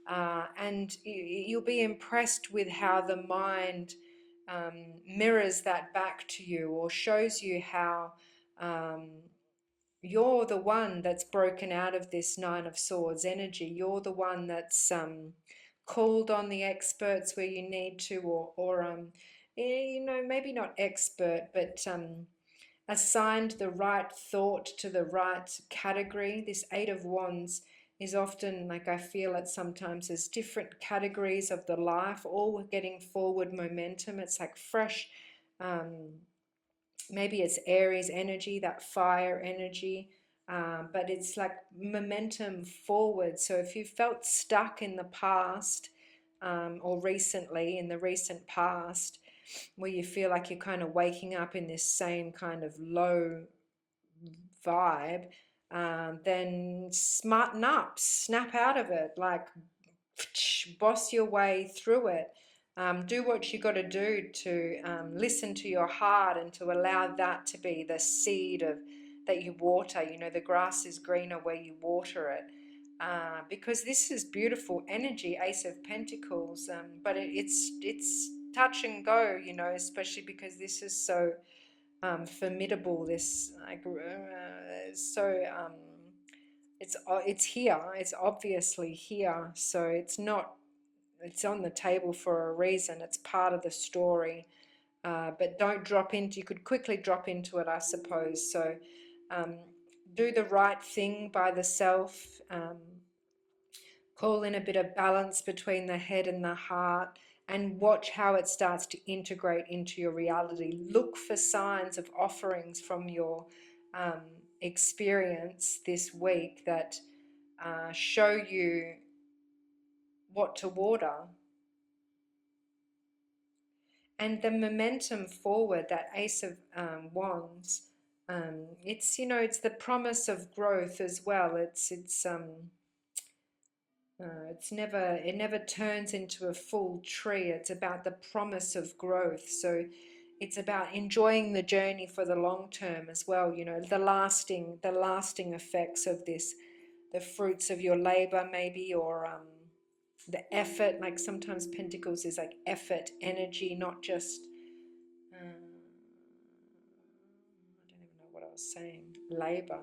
and you'll be impressed with how the mind mirrors that back to you, or shows you how um, you're the one that's broken out of this Nine of Swords energy. You're the one that's called on the experts where you need to, or you know, maybe not expert, but assigned the right thought to the right category. This Eight of Wands is often, like, I feel it sometimes as different categories of the life, all getting forward momentum. It's like fresh, maybe it's Aries energy, that fire energy, but it's like momentum forward. So if you felt stuck in the past, or recently, in the recent past, where you feel like you're kind of waking up in this same kind of low vibe, then smarten up, snap out of it, like boss your way through it. Do what you got to do to listen to your heart and to allow that to be the seed of that you water. You know, the grass is greener where you water it. because this is beautiful energy, Ace of Pentacles, but it's touch and go, you know, especially because this is so formidable. This like so it's here. It's obviously here, so it's not. It's on the table for a reason. It's part of the story. But don't drop into, you could quickly drop into it, I suppose. So do the right thing by the self. Call in a bit of balance between the head and the heart, and watch how it starts to integrate into your reality. Look for signs of offerings from your experience this week that show you what to order. And the momentum forward, that Ace of Wands, it's, you know, it's the promise of growth as well. It never turns into a full tree. It's about the promise of growth. So it's about enjoying the journey for the long term as well. You know, the lasting effects of this, the fruits of your labor maybe, or the effort. Like sometimes Pentacles is like effort, energy, not just I don't even know what I was saying. Labor.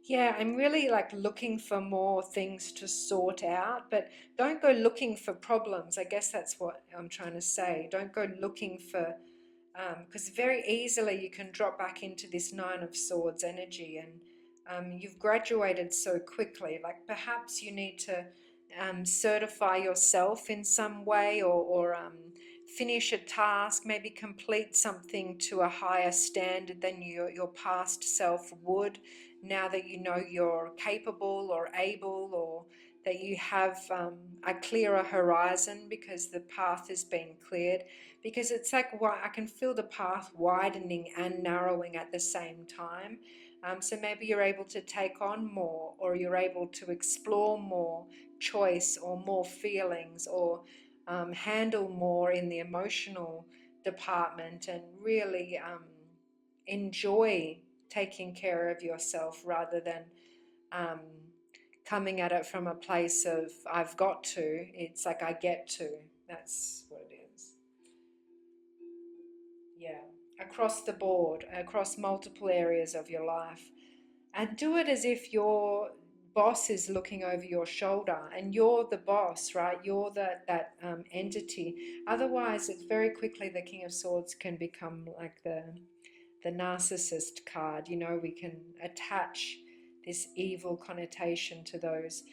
Yeah, I'm really like looking for more things to sort out, but don't go looking for problems. I guess that's what I'm trying to say. Don't go looking for, because very easily you can drop back into this Nine of Swords energy, and you've graduated so quickly. Like perhaps you need to certify yourself in some way, or finish a task, maybe complete something to a higher standard than your past self would, now that you know you're capable or able, or that you have a clearer horizon because the path has been cleared. Because it's like, I can feel the path widening and narrowing at the same time. So maybe you're able to take on more, or you're able to explore more choice or more feelings, or handle more in the emotional department, and really enjoy taking care of yourself, rather than um, coming at it from a place of I've got to. It's like I get to. That's what it is. Yeah, across the board, across multiple areas of your life. And do it as if your boss is looking over your shoulder and you're the boss, right? You're that entity. Otherwise, it's very quickly the King of Swords can become like the narcissist card. You know, we can attach this evil connotation to those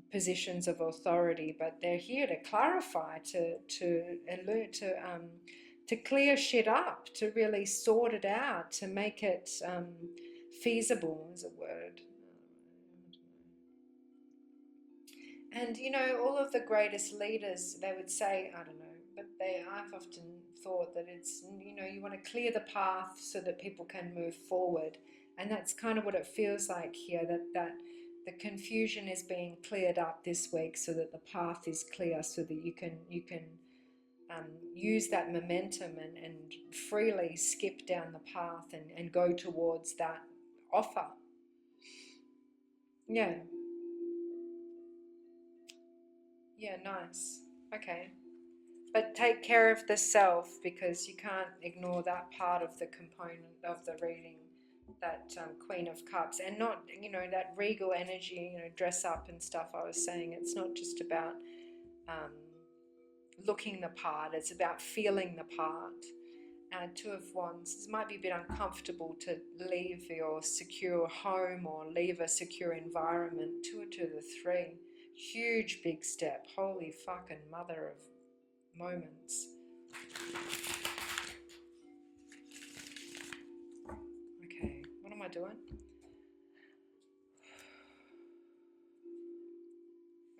positions of authority, but they're here to clarify, to alert, to clear shit up, to really sort it out, to make it feasible is a word. And you know, all of the greatest leaders, they would say, I don't know, but I've often thought that it's, you know, you want to clear the path so that people can move forward. And that's kind of what it feels like here, that the confusion is being cleared up this week so that the path is clear, so that you can use that momentum and freely skip down the path and go towards that offer. Yeah. Yeah, nice. Okay. But take care of the self, because you can't ignore that part of the component of the reading, that Queen of Cups. And not, you know, that regal energy, you know, dress up and stuff. I was saying it's not just about um, looking the part, it's about feeling the part. Two of Wands, this might be a bit uncomfortable to leave your secure home or leave a secure environment. Two to the three, huge big step. Holy fucking mother of moments. Okay, what am I doing?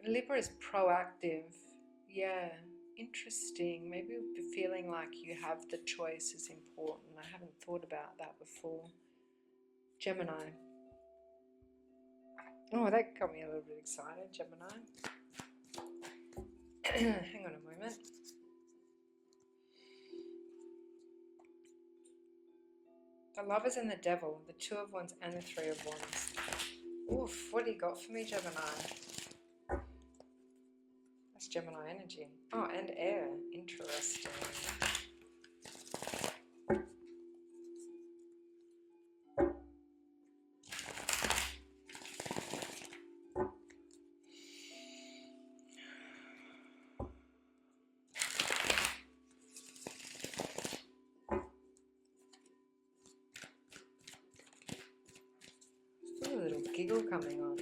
Libra is proactive. Yeah, interesting. Maybe feeling like you have the choice is important. I haven't thought about that before. Gemini. Oh, that got me a little bit excited, Gemini. Hang on a moment. The Lovers and the Devil, the Two of Wands and the Three of Wands. Oof, what do you got for me, Gemini? That's Gemini energy. Oh, and air. Interesting. Ooh, a little giggle coming on.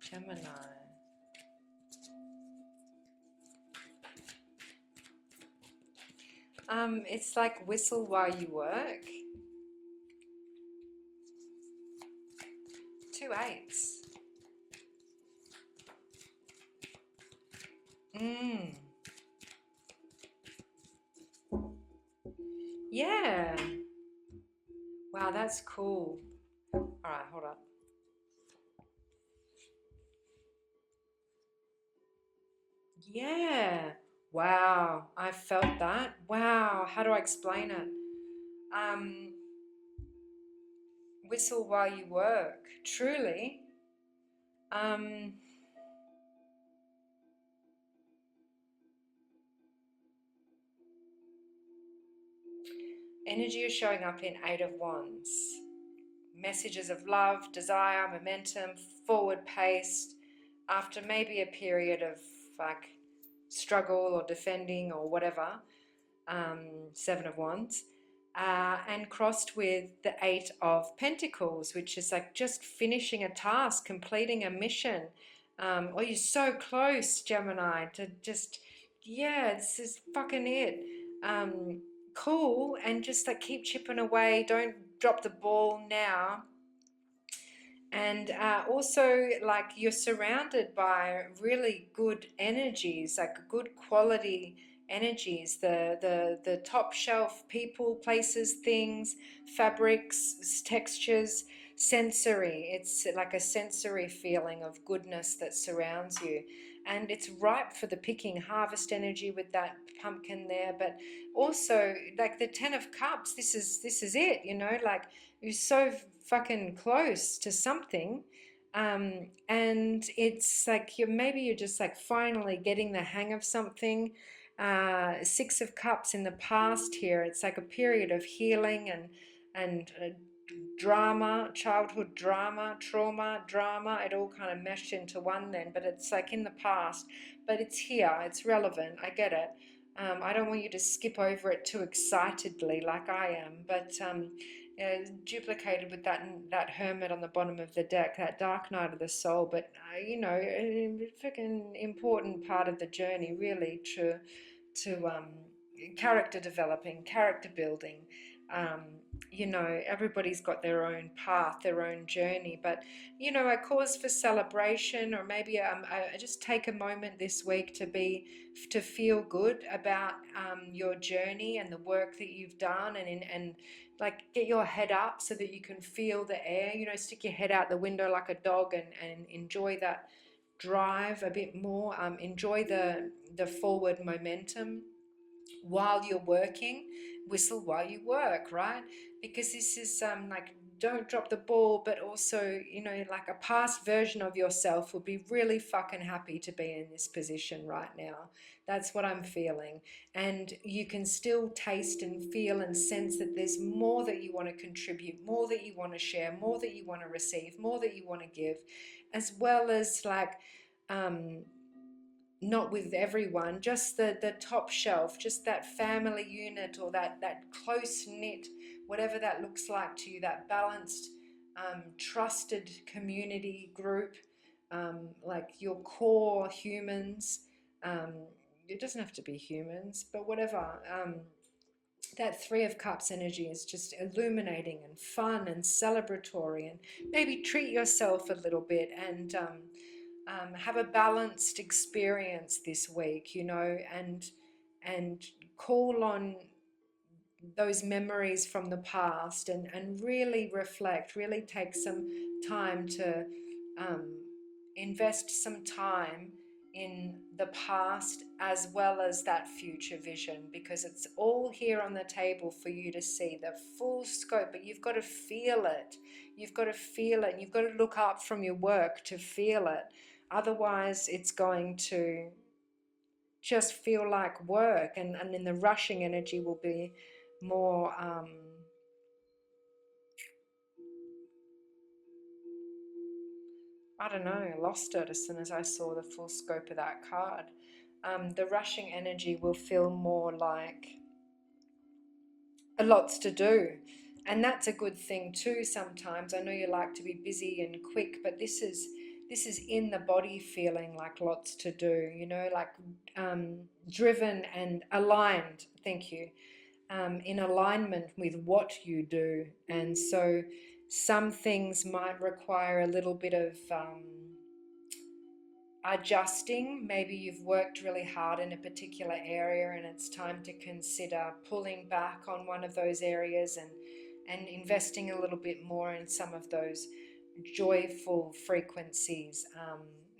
Gemini. It's like whistle while you work. 2 8s. Yeah. Wow, that's cool. All right, hold up. Yeah. Wow, I felt that. Wow, how do I explain it? Whistle while you work. Truly. Energy is showing up in 8 of Wands. Messages of love, desire, momentum, forward paced, after maybe a period of like struggle or defending or whatever. 7 of Wands. And crossed with the 8 of Pentacles, which is like just finishing a task, completing a mission. Or you're so close, Gemini, to just, yeah, this is fucking it. Cool, and just like keep chipping away. Don't drop the ball now. And also, like, you're surrounded by really good energies, like good quality energies, the top shelf people, places, things, fabrics, textures, sensory. It's like a sensory feeling of goodness that surrounds you. And it's ripe for the picking. Harvest energy with that pumpkin there, but also like the 10 of Cups. This is it, you know, like you're so fucking close to something, and it's like you're just like finally getting the hang of something. 6 of Cups in the past here. It's like a period of healing and drama, childhood drama, trauma, drama. It all kind of meshed into one then, but it's like in the past, but it's here, it's relevant. I get it. I don't want you to skip over it too excitedly like I am, but duplicated with that Hermit on the bottom of the deck, that dark night of the soul. But you know, a freaking important part of the journey, really, to character developing, character building. You know, everybody's got their own path, their own journey, but you know, a cause for celebration, or maybe I just take a moment this week to feel good about your journey and the work that you've done, and like get your head up so that you can feel the air. You know, stick your head out the window like a dog and enjoy that drive a bit more. Enjoy the forward momentum while you're working. Whistle while you work, right? Because this is like, don't drop the ball, but also, you know, like a past version of yourself would be really fucking happy to be in this position right now. That's what I'm feeling. And you can still taste and feel and sense that there's more that you want to contribute, more that you want to share, more that you want to receive, more that you want to give, as well as like not with everyone, just the top shelf, just that family unit, or that close knit, whatever that looks like to you, that balanced, trusted community group, like your core humans. It doesn't have to be humans, but whatever. That 3 of Cups energy is just illuminating and fun and celebratory, and maybe treat yourself a little bit, and have a balanced experience this week, you know, and call on those memories from the past, and really reflect, really take some time to invest some time in the past as well as that future vision, because it's all here on the table for you to see the full scope, but you've got to feel it. You've got to feel it. You've got to look up from your work to feel it. Otherwise, it's going to just feel like work, and then the rushing energy will be more I don't know, I lost it as soon as I saw the full scope of that card. The rushing energy will feel more like a lots to do, and that's a good thing too. Sometimes I know you like to be busy and quick, but this is in the body feeling like lots to do, you know, like driven and aligned. Thank you. In alignment with what you do. And so some things might require a little bit of adjusting. Maybe you've worked really hard in a particular area and it's time to consider pulling back on one of those areas and investing a little bit more in some of those joyful frequencies,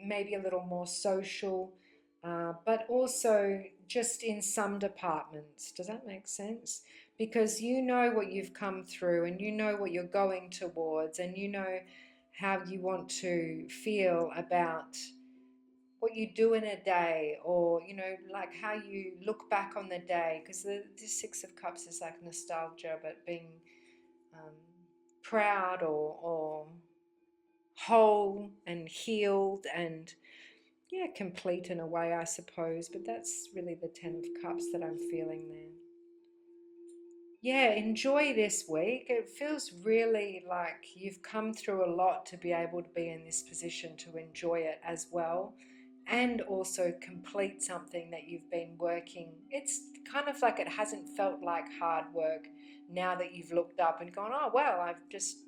maybe a little more social, but also just in some departments. Does that make sense? Because you know what you've come through and you know what you're going towards and you know how you want to feel about what you do in a day, or you know, like how you look back on the day, because the Six of Cups is like nostalgia, but being um, proud or whole and healed and yeah, complete in a way, I suppose. But that's really the Ten of Cups that I'm feeling there. Yeah, enjoy this week. It feels really like you've come through a lot to be able to be in this position to enjoy it as well, and also complete something that you've been working. It's kind of like it hasn't felt like hard work now that you've looked up and gone, oh, well, I've just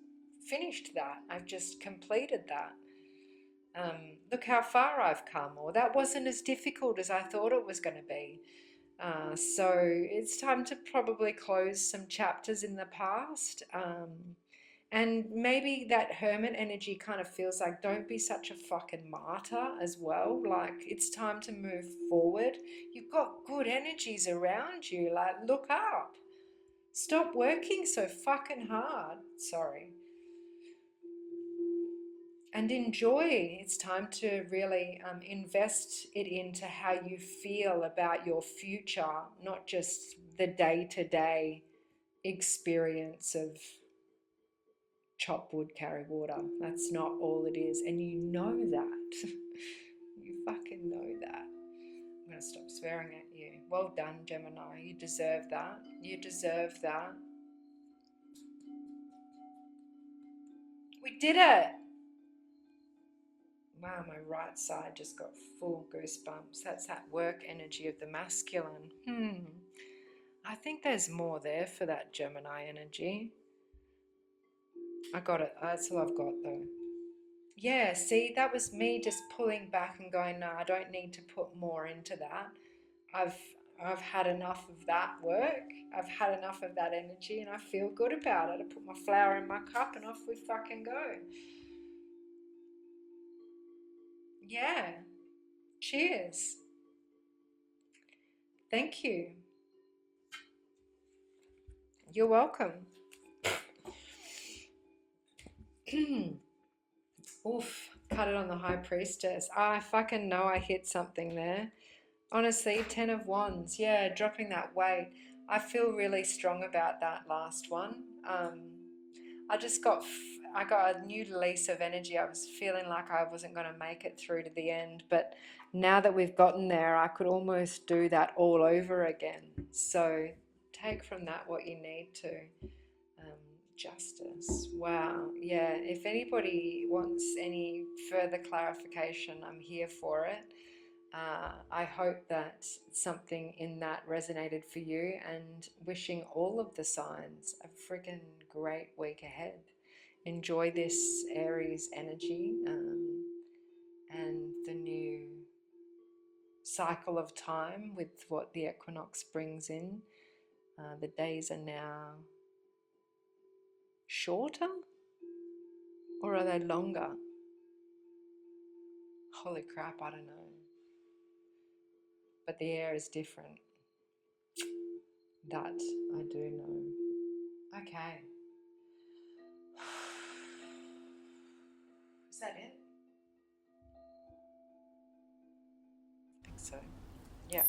finished that. I've just completed that. Look how far I've come, or that wasn't as difficult as I thought it was going to be. So it's time to probably close some chapters in the past. And maybe that hermit energy kind of feels like don't be such a fucking martyr as well. Like it's time to move forward. You've got good energies around you. Like look up. Stop working so fucking hard. Sorry. And enjoy. It's time to really invest it into how you feel about your future, not just the day-to-day experience of chop wood, carry water. That's not all it is. And you know that. You fucking know that. I'm going to stop swearing at you. Well done, Gemini. You deserve that. You deserve that. We did it. Wow, my right side just got full goosebumps. That's that work energy of the masculine. I think there's more there for that Gemini energy. I got it. That's all I've got though. Yeah, see, that was me just pulling back and going, no, I don't need to put more into that. I've I've had enough of that work. I've had enough of that energy and I feel good about it. I put my flower in my cup and off we fucking go. Yeah. Cheers. Thank you. You're welcome. Oof, cut it on the High Priestess. I fucking know I hit something there. Honestly, 10 of Wands. Yeah, dropping that weight. I feel really strong about that last one. I just I got a new release of energy. I was feeling like I wasn't going to make it through to the end, but now that we've gotten there, I could almost do that all over again. So take from that what you need to. Justice. Wow. Yeah. If anybody wants any further clarification, I'm here for it. I hope that something in that resonated for you, and wishing all of the signs a friggin' great week ahead. Enjoy this Aries energy and the new cycle of time with what the equinox brings in. The days are now shorter, or are they longer? Holy crap, I don't know. but the air is different. That I do know. Okay. Is that it? I think so. Yeah.